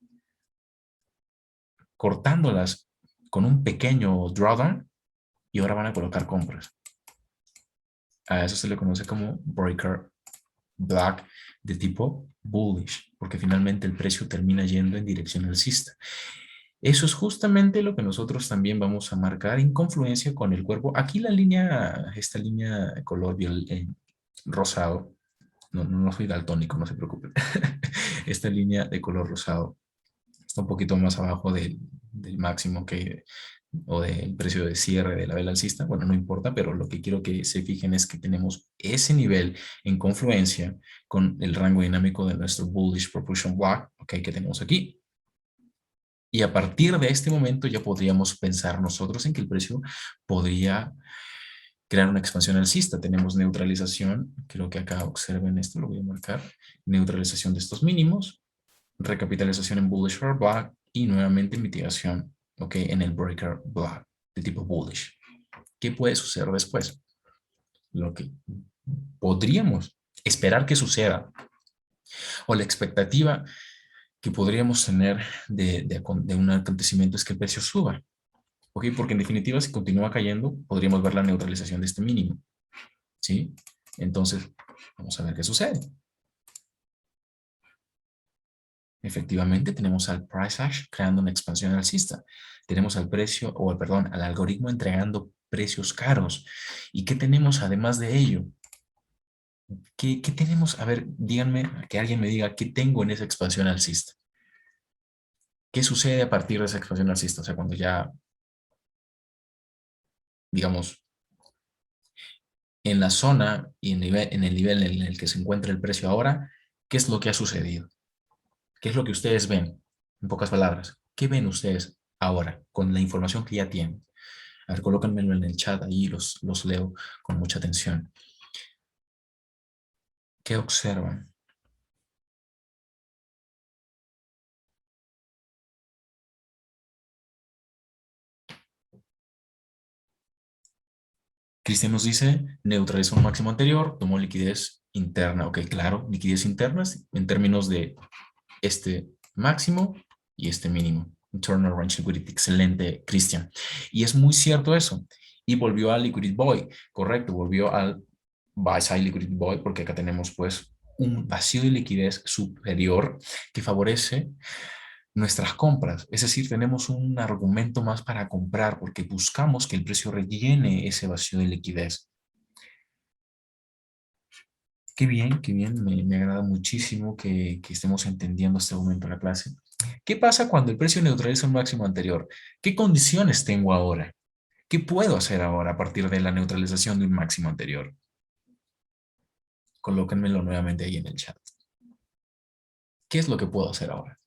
cortándolas con un pequeño drawdown y ahora van a colocar compras. A eso se le conoce como breaker black de tipo bullish, porque finalmente el precio termina yendo en dirección alcista. Eso es justamente lo que nosotros también vamos a marcar en confluencia con el cuerpo. Aquí esta línea de color rosado, no soy daltónico, no se preocupen. Esta línea de color rosado está un poquito más abajo del máximo o del precio de cierre de la vela alcista. Bueno, no importa, pero lo que quiero que se fijen es que tenemos ese nivel en confluencia con el rango dinámico de nuestro bullish propulsion block, okay, que tenemos aquí. Y a partir de este momento ya podríamos pensar nosotros en que el precio podría crear una expansión alcista. Tenemos neutralización, creo que acá observen esto, lo voy a marcar, neutralización de estos mínimos, recapitalización en bullish or black y nuevamente mitigación, ok, en el breaker black de tipo bullish. ¿Qué puede suceder después? Lo que podríamos esperar que suceda o la expectativa que podríamos tener de un acontecimiento es que el precio suba, ok, porque en definitiva si continúa cayendo podríamos ver la neutralización de este mínimo, ¿sí? Entonces, vamos a ver qué sucede. Efectivamente, tenemos al price hash creando una expansión alcista. Tenemos al precio, perdón, al algoritmo entregando precios caros. ¿Y qué tenemos además de ello? ¿Qué tenemos? A ver, díganme, que alguien me diga qué tengo en esa expansión alcista. ¿Qué sucede a partir de esa expansión alcista? O sea, cuando ya, digamos, en la zona y en el nivel en el que se encuentra el precio ahora, ¿qué es lo que ha sucedido? ¿Qué es lo que ustedes ven? En pocas palabras, ¿qué ven ustedes ahora con la información que ya tienen? A ver, colócanmelo en el chat, ahí los leo con mucha atención. ¿Qué observan? Cristian nos dice, neutralizó un máximo anterior, tomó liquidez interna. Ok, claro, liquidez internas en términos de este máximo y este mínimo. Internal Range Liquidity, excelente, Cristian. Y es muy cierto eso. Y volvió al Liquidity Boy, correcto, volvió al Buy Side Liquidity Boy, porque acá tenemos pues un vacío de liquidez superior que favorece nuestras compras. Es decir, tenemos un argumento más para comprar porque buscamos que el precio rellene ese vacío de liquidez. Qué bien, me agrada muchísimo que estemos entendiendo este momento de la clase. ¿Qué pasa cuando el precio neutraliza un máximo anterior? ¿Qué condiciones tengo ahora? ¿Qué puedo hacer ahora a partir de la neutralización de un máximo anterior? Colóquenmelo nuevamente ahí en el chat. ¿Qué es lo que puedo hacer ahora?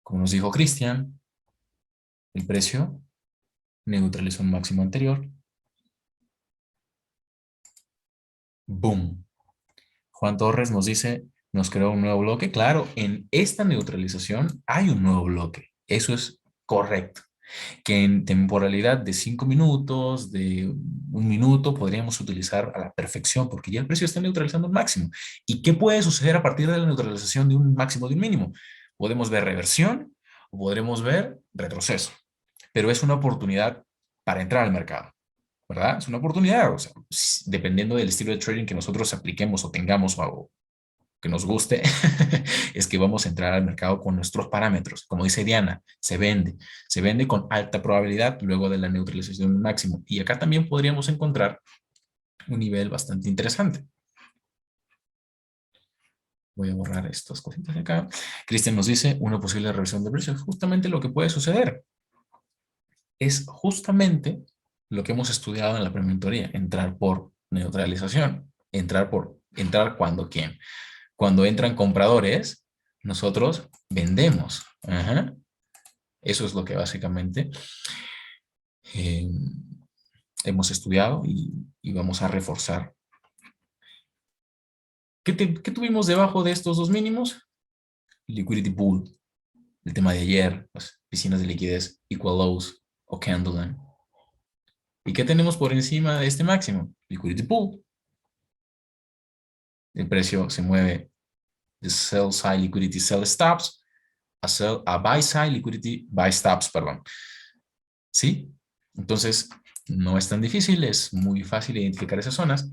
Como nos dijo Cristian, el precio neutralizo un máximo anterior, boom. Juan Torres nos dice, nos creó un nuevo bloque. Claro, en esta neutralización hay un nuevo bloque. Eso es correcto. Que en temporalidad de 5 minutos, de 1 minuto, podríamos utilizar a la perfección, porque ya el precio está neutralizando un máximo. ¿Y qué puede suceder a partir de la neutralización de un máximo de un mínimo? Podemos ver reversión o podremos ver retroceso, pero es una oportunidad para entrar al mercado, ¿verdad? Es una oportunidad, o sea, dependiendo del estilo de trading que nosotros apliquemos o tengamos o que nos guste, es que vamos a entrar al mercado con nuestros parámetros. Como dice Diana, se vende con alta probabilidad luego de la neutralización máximo. Y acá también podríamos encontrar un nivel bastante interesante. Voy a borrar estas cositas de acá. Cristian nos dice una posible reversión de precios. Justamente lo que puede suceder es justamente lo que hemos estudiado en la prementoría, entrar por neutralización, entrar cuando quién. Cuando entran compradores, nosotros vendemos. Ajá. Eso es lo que básicamente eh, hemos estudiado y vamos a reforzar. ¿Qué tuvimos debajo de estos dos mínimos? Liquidity pool, el tema de ayer, las piscinas de liquidez, equal lows o candle. ¿Y qué tenemos por encima de este máximo? Liquidity pool. El precio se mueve de sell side liquidity sell stops a buy side liquidity buy stops, perdón. ¿Sí? Entonces, no es tan difícil, es muy fácil identificar esas zonas.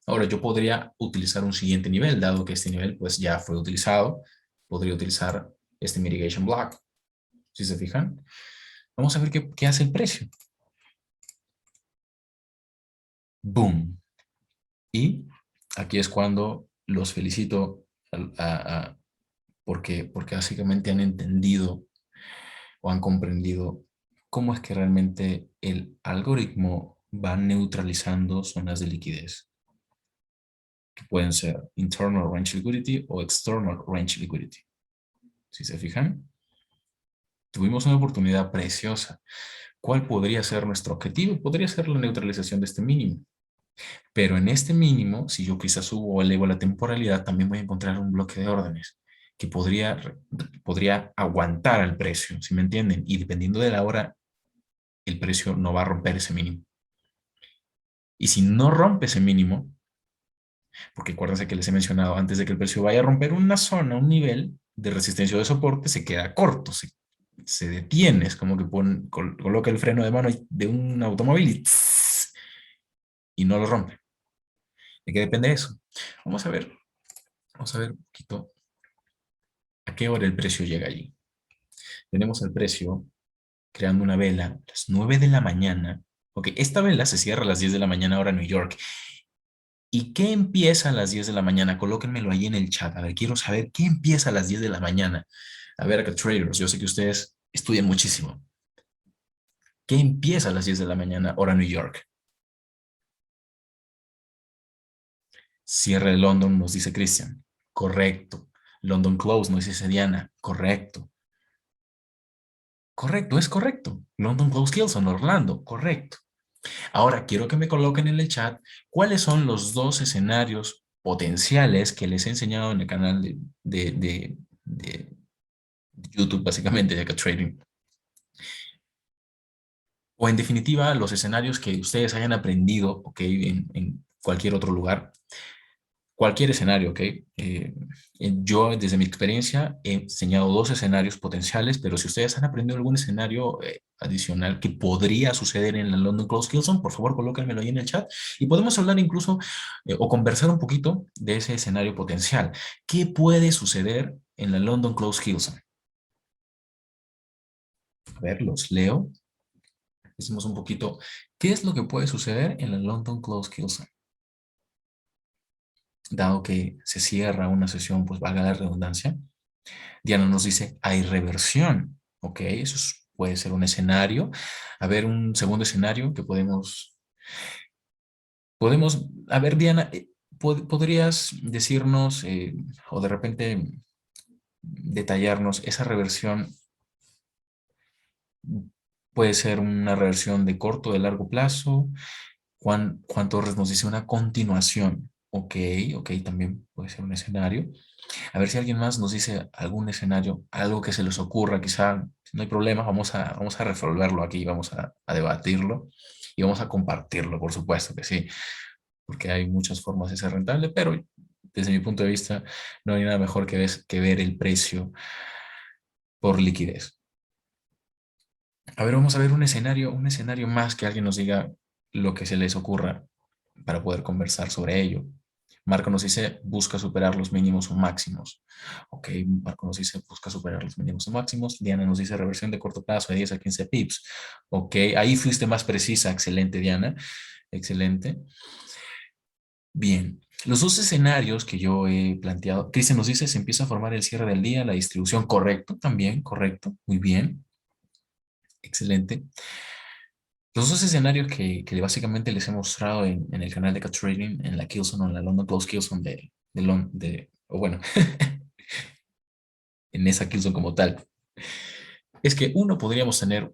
Ahora, yo podría utilizar un siguiente nivel, dado que este nivel pues ya fue utilizado. Podría utilizar este mitigation block. Si se fijan, vamos a ver qué hace el precio. Boom. Y aquí es cuando los felicito porque básicamente han entendido o han comprendido cómo es que realmente el algoritmo va neutralizando zonas de liquidez, que pueden ser internal range liquidity o external range liquidity. Si se fijan, tuvimos una oportunidad preciosa. ¿Cuál podría ser nuestro objetivo? Podría ser la neutralización de este mínimo. Pero en este mínimo, si yo quizás subo o elevo la temporalidad, también voy a encontrar un bloque de órdenes que podría aguantar al precio, ¿sí me entienden? Y dependiendo de la hora, el precio no va a romper ese mínimo. Y si no rompe ese mínimo, porque acuérdense que les he mencionado antes de que el precio vaya a romper una zona, un nivel de resistencia o de soporte, se queda corto, se detiene, es como que coloca el freno de mano de un automóvil y no lo rompe. ¿De qué depende eso? Vamos a ver, vamos a ver un poquito a qué hora el precio llega allí. Tenemos el precio creando una vela a las 9 de la mañana. Ok, esta vela se cierra a las 10 de la mañana hora New York. ¿Y qué empieza a las 10 de la mañana? Colóquenmelo ahí en el chat. A ver, quiero saber qué empieza a las 10 de la mañana. A ver, acá traders, yo sé que ustedes estudian muchísimo. ¿Qué empieza a las 10 de la mañana hora New York? Cierre de London, nos dice Christian. Correcto. London Close, nos dice Diana. Correcto. Correcto, es correcto. London Close Kilson, Orlando. Correcto. Ahora quiero que me coloquen en el chat cuáles son los dos escenarios potenciales que les he enseñado en el canal de YouTube, básicamente, de Acá Trading. O en definitiva, los escenarios que ustedes hayan aprendido, ok, en cualquier otro lugar. Cualquier escenario, ¿ok? Yo, desde mi experiencia, he enseñado dos escenarios potenciales, pero si ustedes han aprendido algún escenario adicional que podría suceder en la London Close Kilson, por favor, colóquenmelo ahí en el chat y podemos hablar incluso o conversar un poquito de ese escenario potencial. ¿Qué puede suceder en la London Close Kilson? A ver, los leo. Decimos un poquito, ¿qué es lo que puede suceder en la London Close Kilson? Dado que se cierra una sesión, pues valga la redundancia. Diana nos dice, hay reversión. Ok, puede ser un escenario. A ver, un segundo escenario que a ver, Diana, ¿podrías decirnos o de repente detallarnos esa reversión? Puede ser una reversión de corto o de largo plazo. Juan Torres nos dice una continuación. Ok, ok, también puede ser un escenario. A ver si alguien más nos dice algún escenario, algo que se les ocurra, quizá, si no hay problema, vamos a resolverlo aquí, vamos a debatirlo y vamos a compartirlo, por supuesto que sí, porque hay muchas formas de ser rentable, pero desde mi punto de vista no hay nada mejor que ver el precio por liquidez. A ver, vamos a ver un escenario más que alguien nos diga lo que se les ocurra para poder conversar sobre ello. Marco nos dice, busca superar los mínimos o máximos. Ok, Marco nos dice, busca superar los mínimos o máximos. Diana nos dice, reversión de corto plazo de 10 a 15 pips. Ok, ahí fuiste más precisa. Excelente, Diana. Excelente. Bien. Los dos escenarios que yo he planteado, Cristian nos dice, se empieza a formar el cierre del día, la distribución, correcto, también, correcto, muy bien, excelente. Los dos escenarios que básicamente les he mostrado en el canal de Cat Trading, en la Killzone o en la London Close Killzone o bueno, en esa Killzone como tal, es que uno podríamos tener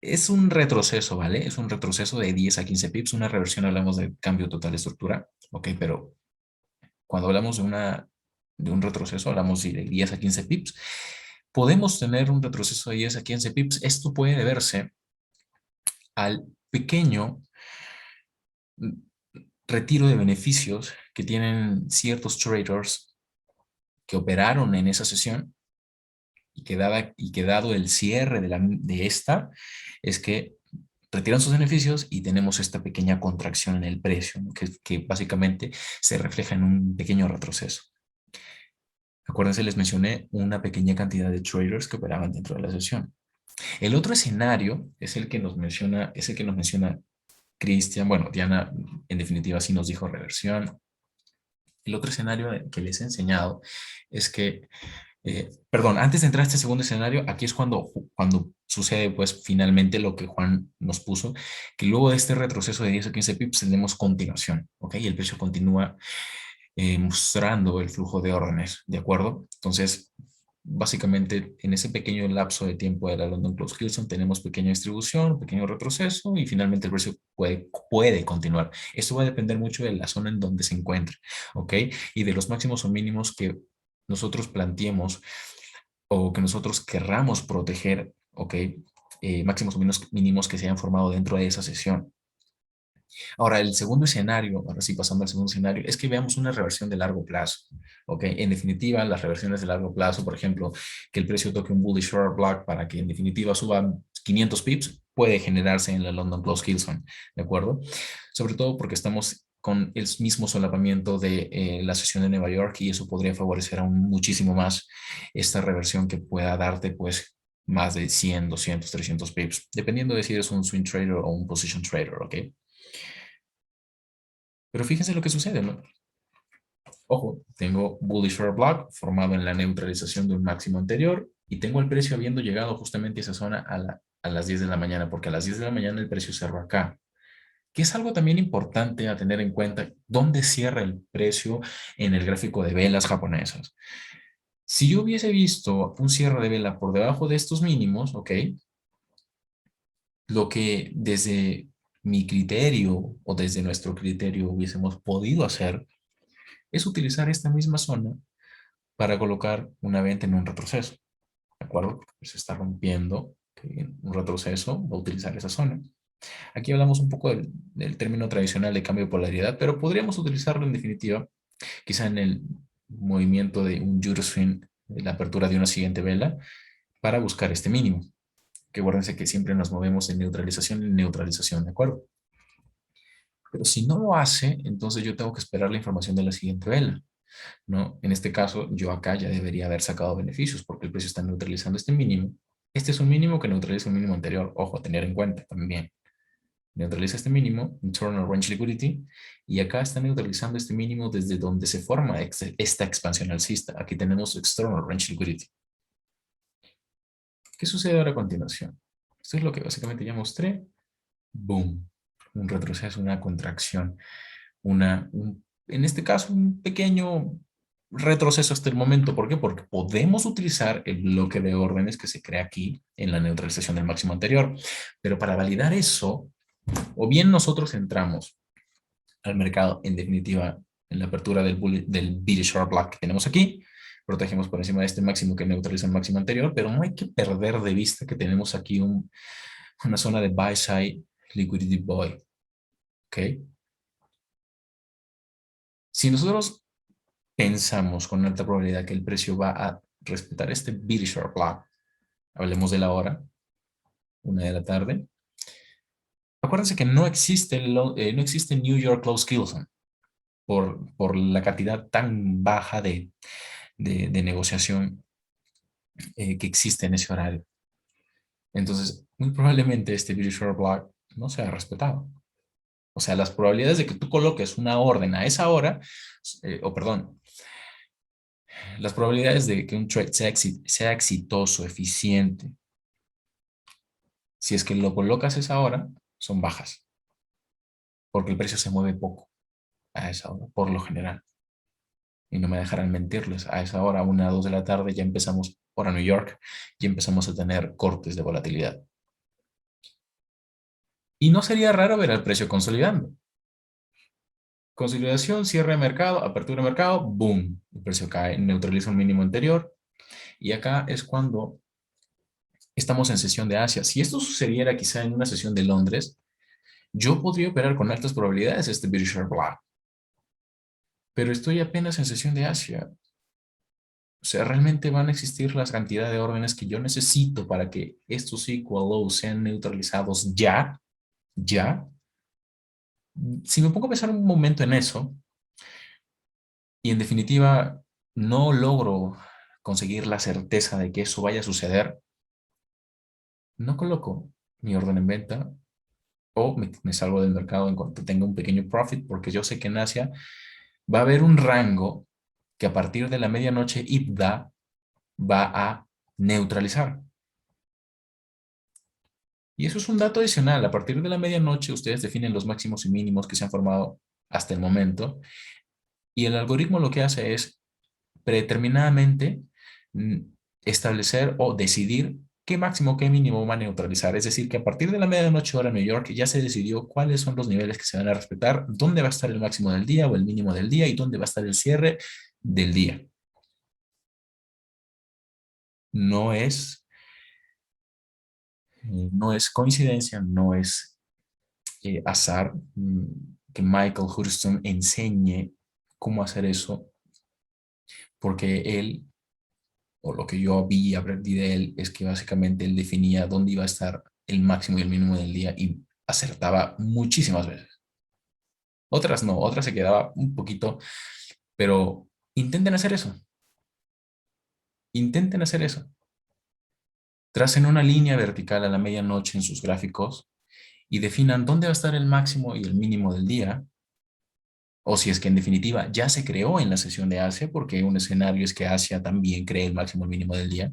es un retroceso, ¿vale? Es un retroceso de 10 a 15 pips, una reversión hablamos de cambio total de estructura, ok, pero cuando hablamos de un retroceso, hablamos de 10 a 15 pips, podemos tener un retroceso de 10 a 15 pips, esto puede deberse al pequeño retiro de beneficios que tienen ciertos traders que operaron en esa sesión y que dado el cierre de esta, es que retiran sus beneficios y tenemos esta pequeña contracción en el precio, ¿no? Que básicamente se refleja en un pequeño retroceso. Acuérdense, les mencioné una pequeña cantidad de traders que operaban dentro de la sesión. El otro escenario es el que nos menciona, Cristian. Bueno, Diana en definitiva sí nos dijo reversión. El otro escenario que les he enseñado es que, perdón, antes de entrar a este segundo escenario, aquí es cuando sucede pues finalmente lo que Juan nos puso, que luego de este retroceso de 10 o 15 pips tenemos continuación, ¿ok? Y el precio continúa mostrando el flujo de órdenes, ¿de acuerdo? Entonces, básicamente en ese pequeño lapso de tiempo de la London Close Hilson tenemos pequeña distribución, pequeño retroceso y finalmente el precio puede continuar. Esto va a depender mucho de la zona en donde se encuentre, ¿ok? Y de los máximos o mínimos que nosotros planteemos o que nosotros querramos proteger, ¿ok? Máximos o mínimos que se hayan formado dentro de esa sesión. Ahora, el segundo escenario, ahora sí pasando al segundo escenario, es que veamos una reversión de largo plazo. ¿Ok? En definitiva, las reversiones de largo plazo, por ejemplo, que el precio toque un bullish order block para que en definitiva suba 500 pips, puede generarse en la London Close Hilson, ¿de acuerdo? Sobre todo porque estamos con el mismo solapamiento de la sesión de Nueva York y eso podría favorecer aún muchísimo más esta reversión que pueda darte, pues, más de 100, 200, 300 pips, dependiendo de si eres un swing trader o un position trader, ¿ok? Pero fíjense lo que sucede, ¿no? Ojo, tengo bullish order block formado en la neutralización de un máximo anterior y tengo el precio habiendo llegado justamente a esa zona a las 10 de la mañana, porque a las 10 de la mañana el precio cerró acá, que es algo también importante a tener en cuenta, dónde cierra el precio en el gráfico de velas japonesas. Si yo hubiese visto un cierre de vela por debajo de estos mínimos, ¿ok? Lo que desde mi criterio o desde nuestro criterio hubiésemos podido hacer es utilizar esta misma zona para colocar una venta en un retroceso, ¿de acuerdo? Pues se está rompiendo un retroceso, va a utilizar esa zona. Aquí hablamos un poco del término tradicional de cambio de polaridad, pero podríamos utilizarlo en definitiva, quizá en el movimiento de un Euro swing, de la apertura de una siguiente vela, para buscar este mínimo. Que acuérdense que siempre nos movemos en neutralización, ¿de acuerdo? Pero si no lo hace, entonces yo tengo que esperar la información de la siguiente vela. ¿No? En este caso, yo acá ya debería haber sacado beneficios porque el precio está neutralizando este mínimo. Este es un mínimo que neutraliza un mínimo anterior. Ojo, a tener en cuenta también. Neutraliza este mínimo, internal range liquidity, y acá está neutralizando este mínimo desde donde se forma esta expansión alcista. Aquí tenemos external range liquidity. ¿Qué sucede ahora a continuación? Esto es lo que básicamente ya mostré. Boom. Un retroceso, una contracción, en este caso, un pequeño retroceso hasta el momento. ¿Por qué? Porque podemos utilizar el bloque de órdenes que se crea aquí en la neutralización del máximo anterior. Pero para validar eso, o bien nosotros entramos al mercado, en definitiva, en la apertura del Bearish Short Block que tenemos aquí, protegemos por encima de este máximo que neutraliza el máximo anterior, pero no hay que perder de vista que tenemos aquí una zona de buy side liquidity buy. ¿Ok? Si nosotros pensamos con alta probabilidad que el precio va a respetar este bearish short block, hablemos de la hora, 1 de la tarde, acuérdense que no existe New York Close Kilson por la cantidad tan baja de negociación que existe en ese horario. Entonces, muy probablemente este bearish short block no sea respetado. O sea, las probabilidades de que tú coloques una orden a esa hora, o perdón, las probabilidades de que un trade sea exitoso, eficiente, si es que lo colocas a esa hora, son bajas, porque el precio se mueve poco a esa hora, por lo general. Y no me dejarán mentirles, a esa hora, 1 a 2 de la tarde, ya empezamos, hora New York, ya empezamos a tener cortes de volatilidad. Y no sería raro ver al precio consolidando. Consolidación, cierre de mercado, apertura de mercado, boom, el precio cae, neutraliza un mínimo anterior. Y acá es cuando estamos en sesión de Asia. Si esto sucediera quizá en una sesión de Londres, yo podría operar con altas probabilidades este British Airways, pero estoy apenas en sesión de Asia. O sea, realmente van a existir las cantidades de órdenes que yo necesito para que estos equal lows sean neutralizados ya, ya. Si me pongo a pensar un momento en eso y en definitiva no logro conseguir la certeza de que eso vaya a suceder, no coloco mi orden en venta o me salgo del mercado en cuanto tenga un pequeño profit, porque yo sé que en Asia va a haber un rango que a partir de la medianoche IPDA va a neutralizar. Y eso es un dato adicional. A partir de la medianoche ustedes definen los máximos y mínimos que se han formado hasta el momento y el algoritmo lo que hace es predeterminadamente mm, establecer o decidir qué máximo, qué mínimo va a neutralizar. Es decir, que a partir de la medianoche hora New York ya se decidió cuáles son los niveles que se van a respetar, dónde va a estar el máximo del día o el mínimo del día y dónde va a estar el cierre del día. No es, no es coincidencia, no es azar que Michael Hurston enseñe cómo hacer eso, porque él, o lo que yo vi y aprendí de él, es que básicamente él definía dónde iba a estar el máximo y el mínimo del día y acertaba muchísimas veces. Otras no, otras se quedaba un poquito, pero intenten hacer eso, intenten hacer eso. Tracen una línea vertical a la medianoche en sus gráficos y definan dónde va a estar el máximo y el mínimo del día, o si es que en definitiva ya se creó en la sesión de Asia, porque un escenario es que Asia también cree el máximo y el mínimo del día,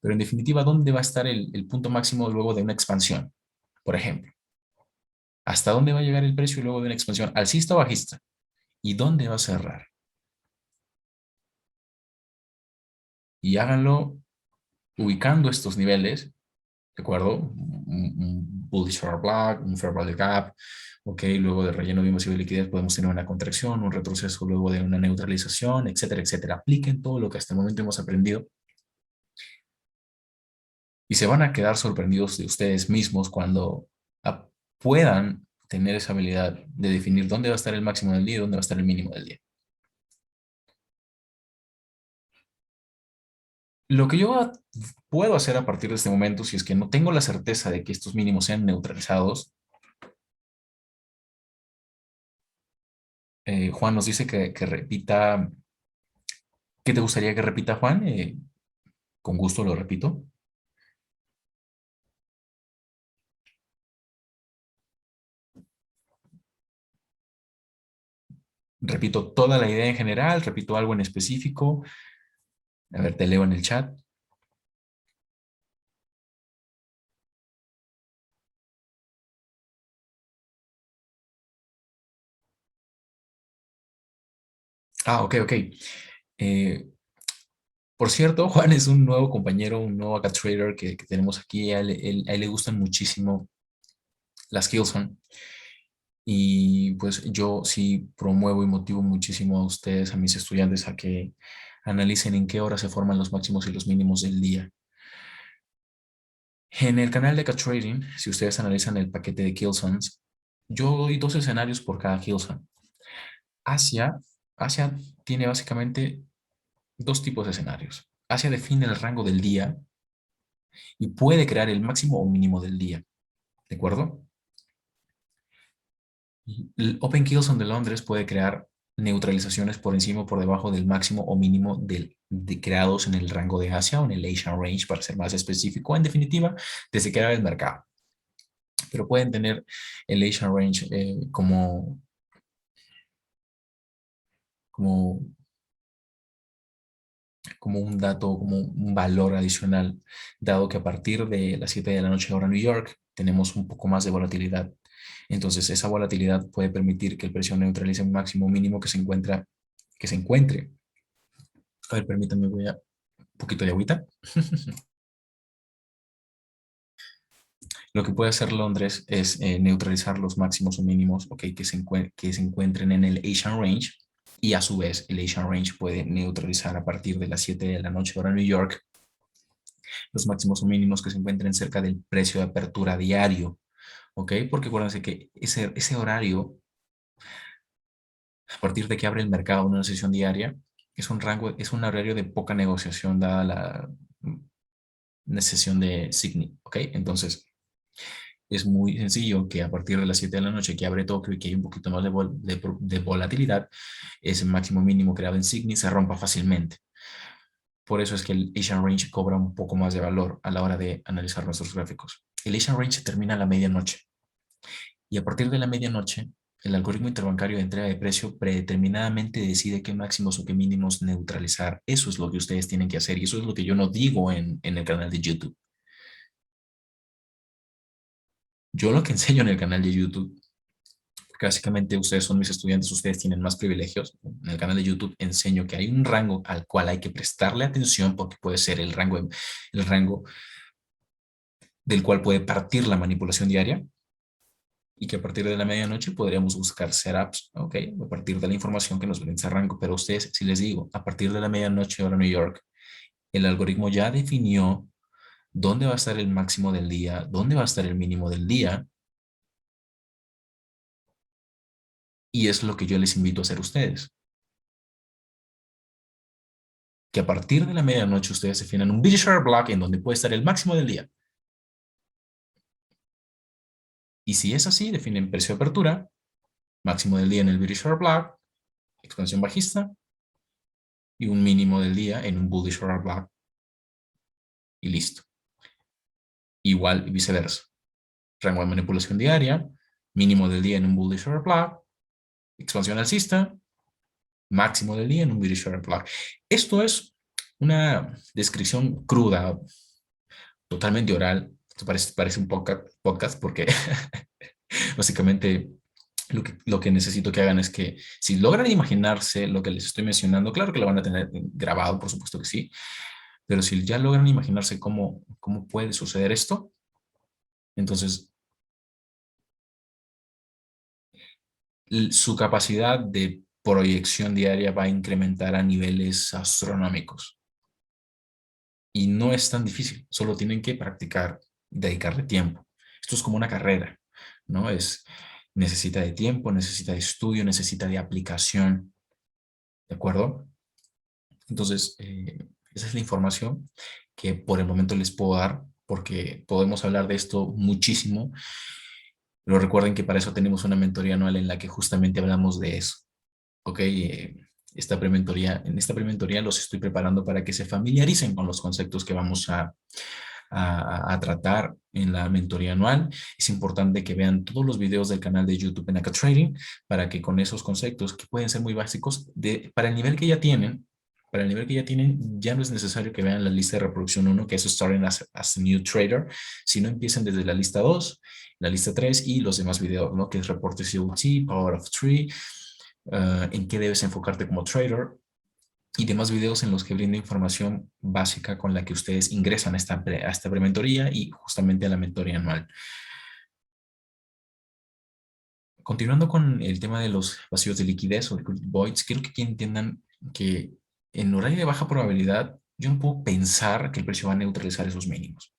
pero en definitiva, ¿dónde va a estar el punto máximo luego de una expansión? Por ejemplo, ¿hasta dónde va a llegar el precio luego de una expansión? ¿Alcista o bajista? ¿Y dónde va a cerrar? Y háganlo ubicando estos niveles, ¿de acuerdo? Un bullish fair black, un fair value gap, ok, luego de relleno de masivo de liquidez podemos tener una contracción, un retroceso luego de una neutralización, etcétera, etcétera. Apliquen todo lo que hasta el momento hemos aprendido y se van a quedar sorprendidos de ustedes mismos cuando puedan tener esa habilidad de definir dónde va a estar el máximo del día y dónde va a estar el mínimo del día. Lo que yo puedo hacer a partir de este momento, si es que no tengo la certeza de que estos mínimos sean neutralizados, Juan nos dice que repita, ¿qué te gustaría que repita, Juan? Con gusto lo repito. Repito toda la idea en general, repito algo en específico. A ver, te leo en el chat. Ah, ok, ok. Eh, por cierto, Juan es un nuevo compañero, un nuevo acá trader que tenemos aquí. A él le gustan muchísimo las Killzone. Y pues yo sí promuevo y motivo muchísimo a ustedes, a mis estudiantes, a que analicen en qué hora se forman los máximos y los mínimos del día. En el canal de Cat Trading, si ustedes analizan el paquete de Killzones, yo doy dos escenarios por cada Killzone. Asia, Asia tiene básicamente dos tipos de escenarios. Asia define el rango del día y puede crear el máximo o mínimo del día, ¿de acuerdo? El Open Killzone de Londres puede crear neutralizaciones por encima o por debajo del máximo o mínimo de creados en el rango de Asia o en el Asian Range, para ser más específico. En definitiva, desde que era el mercado. Pero pueden tener el Asian Range como, como un dato, como un valor adicional, dado que a partir de las 7 de la noche hora New York tenemos un poco más de volatilidad. Entonces, esa volatilidad puede permitir que el precio neutralice un máximo mínimo que se encuentre. A ver, permítanme, voy a un poquito de agüita. Lo que puede hacer Londres es neutralizar los máximos o mínimos, okay, que se encuentren en el Asian Range, y a su vez el Asian Range puede neutralizar a partir de las 7 de la noche hora New York los máximos o mínimos que se encuentren cerca del precio de apertura diario, ¿ok? Porque acuérdense que ese horario, a partir de que abre el mercado en una sesión diaria, es un horario de poca negociación dada la sesión de Signi, ¿ok? Entonces, es muy sencillo que a partir de las 7 de la noche que abre Tokio y que hay un poquito más de volatilidad, ese máximo mínimo creado en Signi se rompa fácilmente. Por eso es que el Asian Range cobra un poco más de valor a la hora de analizar nuestros gráficos. El Asian Range termina a la medianoche y a partir de la medianoche, el algoritmo interbancario de entrega de precio predeterminadamente decide qué máximos o qué mínimos neutralizar. Eso es lo que ustedes tienen que hacer y eso es lo que yo no digo en el canal de YouTube. Yo lo que enseño en el canal de YouTube, porque básicamente ustedes son mis estudiantes, ustedes tienen más privilegios. En el canal de YouTube enseño que hay un rango al cual hay que prestarle atención porque puede ser el rango del cual puede partir la manipulación diaria y que a partir de la medianoche podríamos buscar setups, ¿ok? A partir de la información que nos brinda ese rango. Pero ustedes, si les digo, a partir de la medianoche hora New York, el algoritmo ya definió dónde va a estar el máximo del día, dónde va a estar el mínimo del día, y es lo que yo les invito a hacer a ustedes. Que a partir de la medianoche ustedes definan un British Share Block en donde puede estar el máximo del día. Y si es así, definen precio de apertura, máximo del día en el British Share Block, expansión bajista, y un mínimo del día en un bullish order block y listo. Igual y viceversa. Rango de manipulación diaria, mínimo del día en un bullish order block, expansión alcista, máximo del día en un bullish order block. Esto es una descripción cruda, totalmente oral. Esto parece un podcast porque básicamente lo que necesito que hagan es que si logran imaginarse lo que les estoy mencionando, claro que lo van a tener grabado, por supuesto que sí, pero si ya logran imaginarse cómo puede suceder esto, entonces su capacidad de proyección diaria va a incrementar a niveles astronómicos. Y no es tan difícil, solo tienen que practicar, dedicarle tiempo. Esto es como una carrera, ¿no? Necesita de tiempo, necesita de estudio, necesita de aplicación, ¿de acuerdo? Entonces, esa es la información que por el momento les puedo dar, porque podemos hablar de esto muchísimo, pero recuerden que para eso tenemos una mentoría anual en la que justamente hablamos de eso, ¿ok? En esta prementoría los estoy preparando para que se familiaricen con los conceptos que vamos a tratar en la mentoría anual. Es importante que vean todos los videos del canal de YouTube en Aka Trading para que con esos conceptos, que pueden ser muy básicos, para el nivel que ya tienen, para el nivel que ya tienen, ya no es necesario que vean la lista de reproducción 1, que es Starting as a New Trader, sino empiecen desde la lista 2, la lista 3 y los demás videos, ¿no? Que es reportes COT, Power of Three, en qué debes enfocarte como trader, y demás videos en los que brindo información básica con la que ustedes ingresan a esta prementoría y justamente a la mentoría anual. Continuando con el tema de los vacíos de liquidez o liquid voids, quiero que aquí entiendan que en horario de baja probabilidad yo no puedo pensar que el precio va a neutralizar esos mínimos,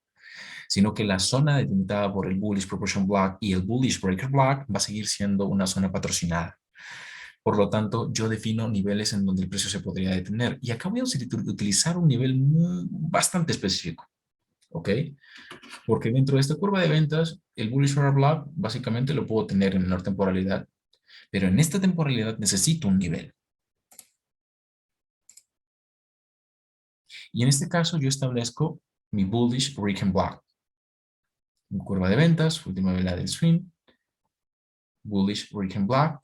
sino que la zona delimitada por el bullish proportion block y el bullish breaker block va a seguir siendo una zona patrocinada. Por lo tanto, yo defino niveles en donde el precio se podría detener. Y acá voy a utilizar un nivel bastante específico, ¿ok? Porque dentro de esta curva de ventas, el bullish order block básicamente lo puedo tener en menor temporalidad, pero en esta temporalidad necesito un nivel. Y en este caso yo establezco mi bullish breaking block. Curva de ventas, última vela del swing, bullish breaking block.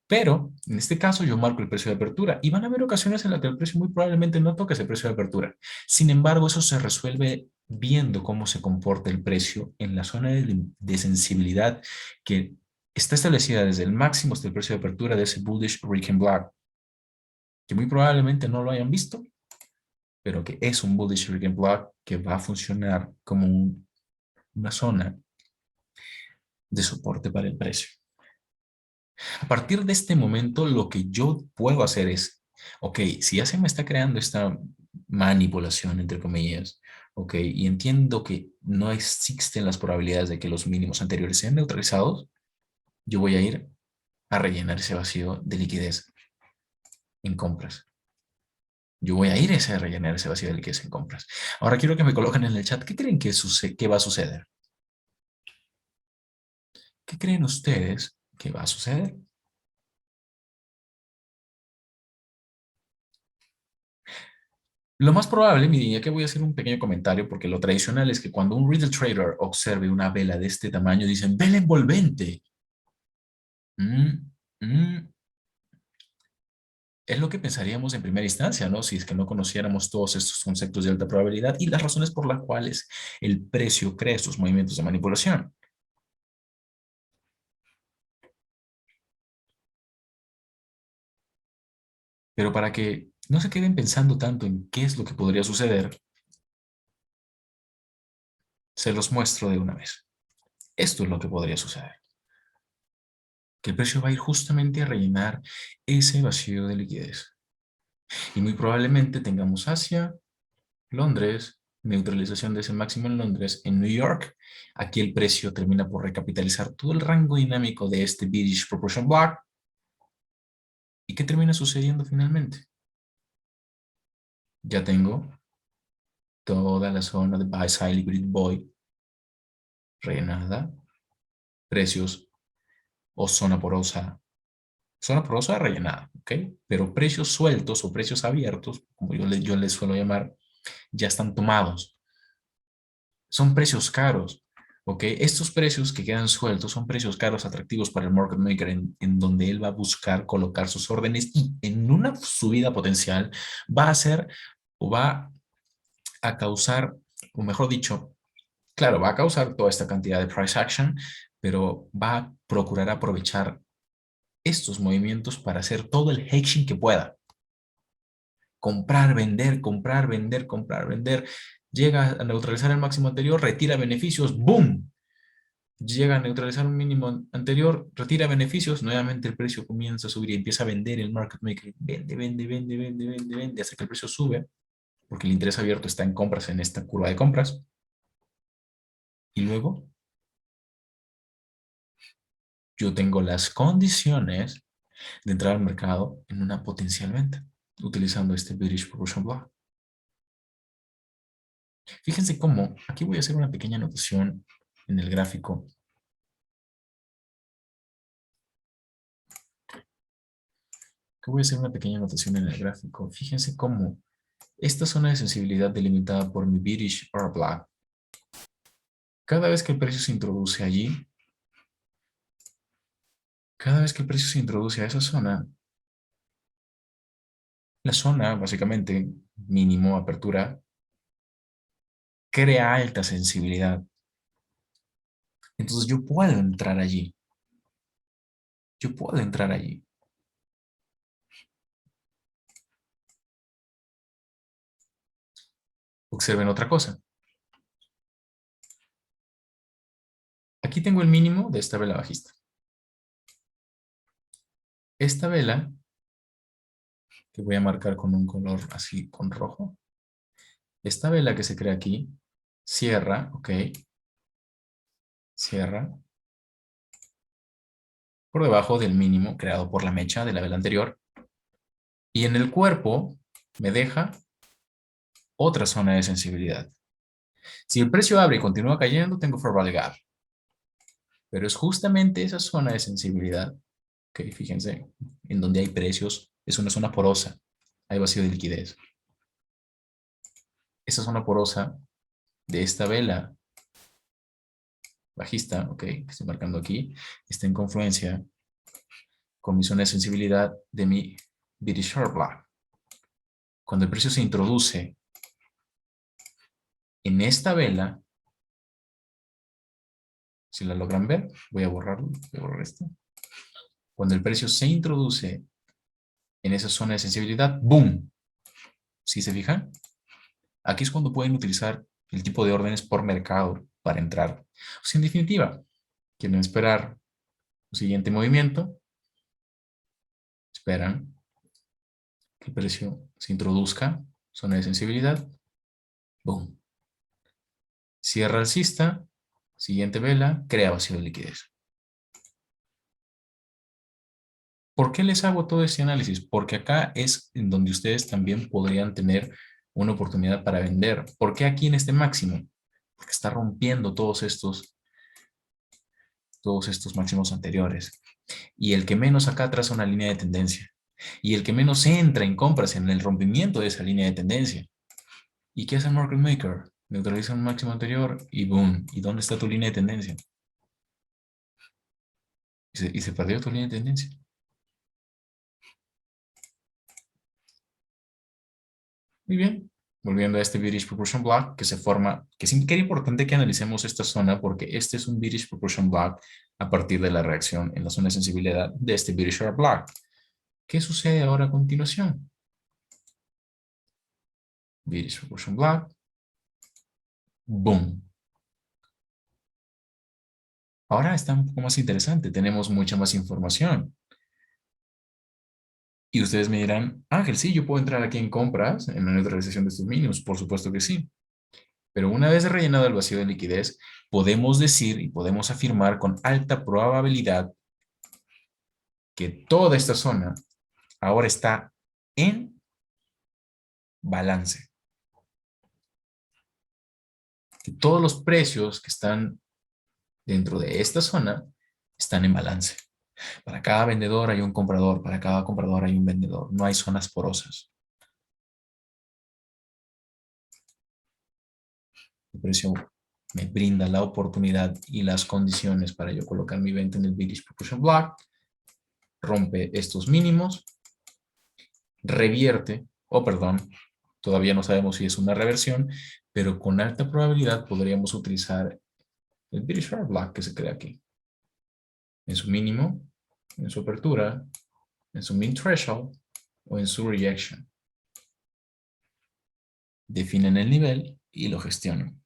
Pero en este caso yo marco el precio de apertura y van a haber ocasiones en las que el precio muy probablemente no toque ese precio de apertura. Sin embargo, eso se resuelve viendo cómo se comporta el precio en la zona de sensibilidad que está establecida desde el máximo hasta el precio de apertura de ese bullish breaking block, que muy probablemente no lo hayan visto, pero que es un bullish breaking block que va a funcionar como una zona de soporte para el precio. A partir de este momento, lo que yo puedo hacer es, ok, si ya se me está creando esta manipulación, entre comillas, ok, y entiendo que no existen las probabilidades de que los mínimos anteriores sean neutralizados, yo voy a ir a rellenar ese vacío de liquidez en compras. Yo voy a ir a rellenar ese vacío de liquidez en compras. Ahora quiero que me coloquen en el chat, ¿qué creen que va a suceder? ¿Qué creen ustedes que va a suceder? Lo más probable, mi diría que voy a hacer un pequeño comentario porque lo tradicional es que cuando un retail trader observe una vela de este tamaño, dicen, vela envolvente. Mm, mm. Es lo que pensaríamos en primera instancia, ¿no? Si es que no conociéramos todos estos conceptos de alta probabilidad y las razones por las cuales el precio crea estos movimientos de manipulación. Pero para que no se queden pensando tanto en qué es lo que podría suceder, se los muestro de una vez. Esto es lo que podría suceder. Que el precio va a ir justamente a rellenar ese vacío de liquidez. Y muy probablemente tengamos Asia, Londres, neutralización de ese máximo en Londres, en New York. Aquí el precio termina por recapitalizar todo el rango dinámico de este bearish proportion block. ¿Y qué termina sucediendo finalmente? Ya tengo toda la zona de buy side liquidity void rellenada, precios o zona porosa rellenada, ¿ok? Pero precios sueltos o precios abiertos, como yo les suelo llamar, ya están tomados. Son precios caros, ¿ok? Estos precios que quedan sueltos son precios caros atractivos para el market maker en donde él va a buscar colocar sus órdenes y en una subida potencial va a hacer o va a causar, o mejor dicho, claro, va a causar toda esta cantidad de price action, pero va a procurar aprovechar estos movimientos para hacer todo el hedging que pueda. Comprar, vender, comprar, vender, comprar, vender. Llega a neutralizar el máximo anterior, retira beneficios, ¡boom! Llega a neutralizar un mínimo anterior, retira beneficios, nuevamente el precio comienza a subir y empieza a vender el market maker. Vende, vende, vende, vende, vende, vende, hasta que el precio sube, porque el interés abierto está en compras en esta curva de compras. Y luego yo tengo las condiciones de entrar al mercado en una potencial venta, utilizando este bearish proportion block. Fíjense cómo, aquí voy a hacer una pequeña anotación en el gráfico. Aquí voy a hacer una pequeña anotación en el gráfico. Fíjense cómo esta zona de sensibilidad delimitada por mi bearish order block, cada vez que el precio se introduce allí, cada vez que el precio se introduce a esa zona, la zona, básicamente, mínimo apertura, crea alta sensibilidad. Entonces yo puedo entrar allí. Yo puedo entrar allí. Observen otra cosa. Aquí tengo el mínimo de esta vela bajista. Esta vela, que voy a marcar con un color así, con rojo. Esta vela que se crea aquí, cierra, ok, cierra por debajo del mínimo creado por la mecha de la vela anterior. Y en el cuerpo me deja otra zona de sensibilidad. Si el precio abre y continúa cayendo, tengo fair value gap. Pero es justamente esa zona de sensibilidad, que fíjense, en donde hay precios, es una zona porosa, hay vacío de liquidez. Esa zona porosa de esta vela bajista, ok, que estoy marcando aquí, está en confluencia con mi zona de sensibilidad de mi British Short Block. Cuando el precio se introduce en esta vela, si la logran ver, voy a borrarlo, voy a borrar esto. Cuando el precio se introduce en esa zona de sensibilidad, ¡boom! ¿Sí se fijan? Aquí es cuando pueden utilizar el tipo de órdenes por mercado para entrar. O sea, en definitiva, quieren esperar el siguiente movimiento, esperan que el precio se introduzca, zona de sensibilidad, ¡boom! Cierra alcista, siguiente vela, crea vacío de liquidez. ¿Por qué les hago todo este análisis? Porque acá es en donde ustedes también podrían tener una oportunidad para vender. ¿Por qué aquí en este máximo? Porque está rompiendo todos estos máximos anteriores. Y el que menos acá traza una línea de tendencia. Y el que menos entra en compras en el rompimiento de esa línea de tendencia. ¿Y qué hace el market maker? Neutraliza un máximo anterior y boom. ¿Y dónde está tu línea de tendencia? Y se perdió tu línea de tendencia. Muy bien. Volviendo a este Bearish Proportion Block que se forma, que es importante que analicemos esta zona porque este es un Bearish Proportion Block a partir de la reacción en la zona de sensibilidad de este Bearish Sharp Block. ¿Qué sucede ahora a continuación? Bearish Proportion Block. Boom. Ahora está un poco más interesante. Tenemos mucha más información. Y ustedes me dirán, Ángel, sí, yo puedo entrar aquí en compras en la neutralización de estos mínimos. Por supuesto que sí. Pero una vez rellenado el vacío de liquidez, podemos decir y podemos afirmar con alta probabilidad que toda esta zona ahora está en balance. Que todos los precios que están dentro de esta zona están en balance. Para cada vendedor hay un comprador, para cada comprador hay un vendedor. No hay zonas porosas. El precio me brinda la oportunidad y las condiciones para yo colocar mi venta en el Bearish Proportion Block, rompe estos mínimos, revierte, o perdón, todavía no sabemos si es una reversión, pero con alta probabilidad podríamos utilizar el Bearish Sharp Block que se crea aquí. En su mínimo, en su apertura, en su min threshold o en su rejection. Definen el nivel y lo gestionan.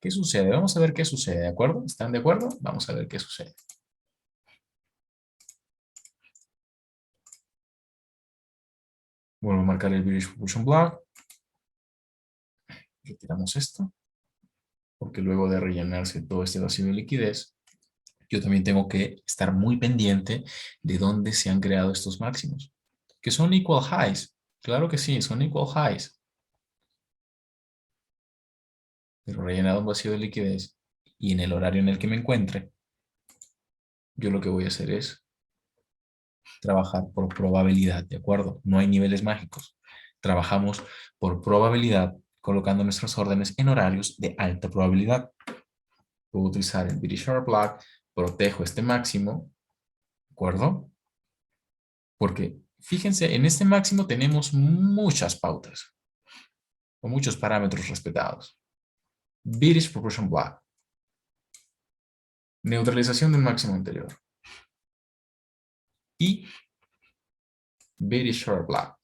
¿Qué sucede? Vamos a ver qué sucede, ¿de acuerdo? ¿Están de acuerdo? Vamos a ver qué sucede. Vuelvo a marcar el Bearish Proportion Block. Retiramos esto, porque luego de rellenarse todo este vacío de liquidez, yo también tengo que estar muy pendiente de dónde se han creado estos máximos, que son equal highs. Claro que sí, son equal highs. Pero rellenado un vacío de liquidez y en el horario en el que me encuentre, yo lo que voy a hacer es trabajar por probabilidad, ¿de acuerdo? No hay niveles mágicos. Trabajamos por probabilidad colocando nuestras órdenes en horarios de alta probabilidad. Puedo utilizar el British Sharp Block, protejo este máximo, ¿de acuerdo? Porque fíjense, en este máximo tenemos muchas pautas o muchos parámetros respetados. British Proportion Block. Neutralización del máximo anterior. Y British Sharp Block.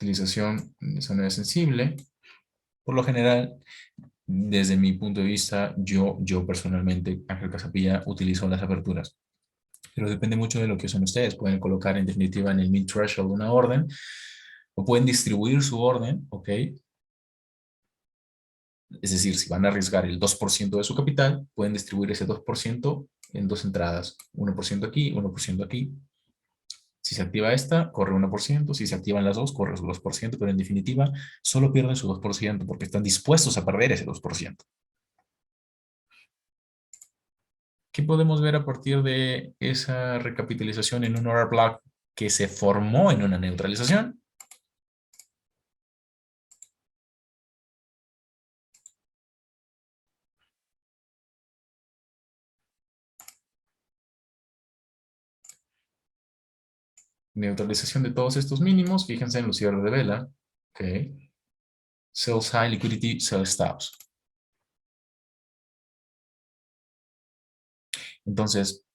utilización de zona sensible. Por lo general, desde mi punto de vista, yo personalmente, Ángel Casapilla, utilizo las aperturas. Pero depende mucho de lo que usen ustedes. Pueden colocar en definitiva en el mid threshold una orden o pueden distribuir su orden, ¿ok? Es decir, si van a arriesgar el 2% de su capital, pueden distribuir ese 2% en dos entradas. 1% aquí, 1% aquí. Si se activa esta, corre 1%. Si se activan las dos, corre su 2%. Pero en definitiva, solo pierden su 2% porque están dispuestos a perder ese 2%. ¿Qué podemos ver a partir de esa recapitalización en un order block que se formó en una neutralización? Neutralización de todos estos mínimos. Fíjense en los cierres de vela. Ok. Sell side liquidity, sell stops. Entonces,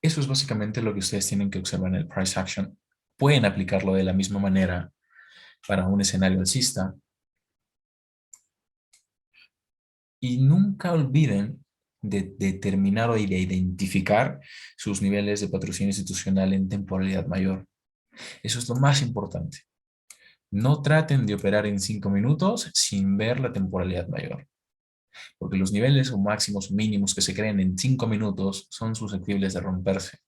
eso es básicamente lo que ustedes tienen que observar en el price action. Pueden aplicarlo de la misma manera para un escenario alcista. Y nunca olviden de determinar o de identificar sus niveles de patrocinio institucional en temporalidad mayor. Eso es lo más importante. No traten de operar en 5 minutos sin ver la temporalidad mayor, porque los niveles o máximos mínimos que se creen en 5 minutos son susceptibles de romperse.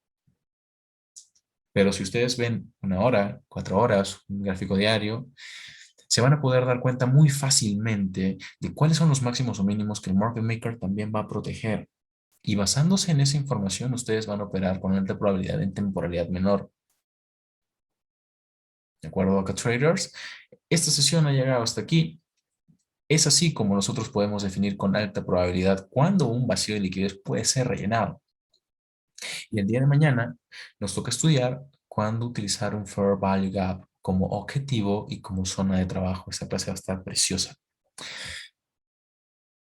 Pero si ustedes ven 1 hora, 4 horas, un gráfico diario, se van a poder dar cuenta muy fácilmente de cuáles son los máximos o mínimos que el market maker también va a proteger. Y basándose en esa información, ustedes van a operar con alta probabilidad en temporalidad menor. ¿De acuerdo, acá traders? Esta sesión ha llegado hasta aquí. Es así como nosotros podemos definir con alta probabilidad cuándo un vacío de liquidez puede ser rellenado. Y el día de mañana nos toca estudiar cuándo utilizar un Fair Value Gap como objetivo y como zona de trabajo. Esta clase va a estar preciosa.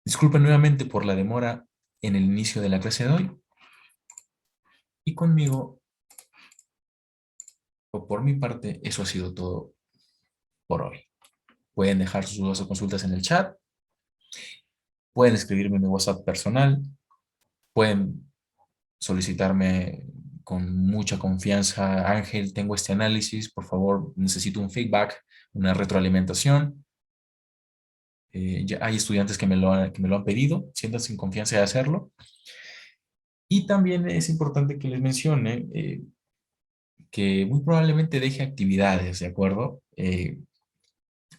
Disculpen nuevamente por la demora en el inicio de la clase de hoy. Y conmigo, o por mi parte, eso ha sido todo por hoy. Pueden dejar sus dudas o consultas en el chat. Pueden escribirme en mi WhatsApp personal. Pueden solicitarme con mucha confianza: Ángel, tengo este análisis, por favor, necesito un feedback, una retroalimentación. Ya hay estudiantes que me lo han pedido, siéntanse en confianza de hacerlo. Y también es importante que les mencione que muy probablemente deje actividades, ¿de acuerdo?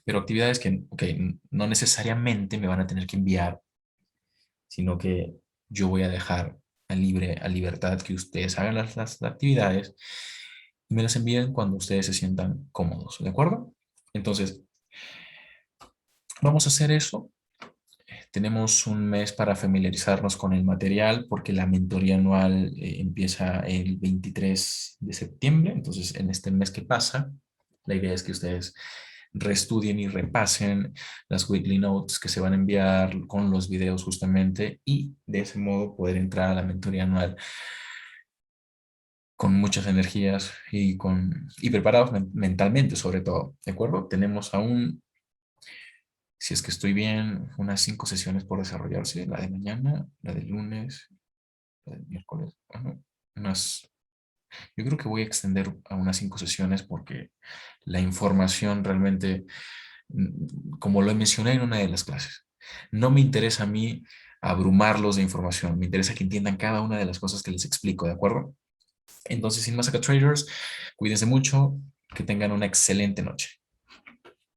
Pero actividades que, ok, no necesariamente me van a tener que enviar, sino que yo voy a dejar a libertad que ustedes hagan las actividades y me las envíen cuando ustedes se sientan cómodos, ¿de acuerdo? Entonces, vamos a hacer eso. Tenemos un mes para familiarizarnos con el material porque la mentoría anual empieza el 23 de septiembre. Entonces, en este mes que pasa, la idea es que ustedes reestudien y repasen las weekly notes que se van a enviar con los videos justamente y de ese modo poder entrar a la mentoría anual con muchas energías y preparados mentalmente sobre todo, ¿de acuerdo? Tenemos aún, si es que estoy bien, unas 5 sesiones por desarrollarse: la de mañana, la del lunes, la del miércoles. Bueno, unas, yo creo que voy a extender a unas 5 sesiones porque la información realmente, como lo mencioné en una de las clases, no me interesa a mí abrumarlos de información, me interesa que entiendan cada una de las cosas que les explico, ¿de acuerdo? Entonces, sin más acá, traders, cuídense mucho, que tengan una excelente noche.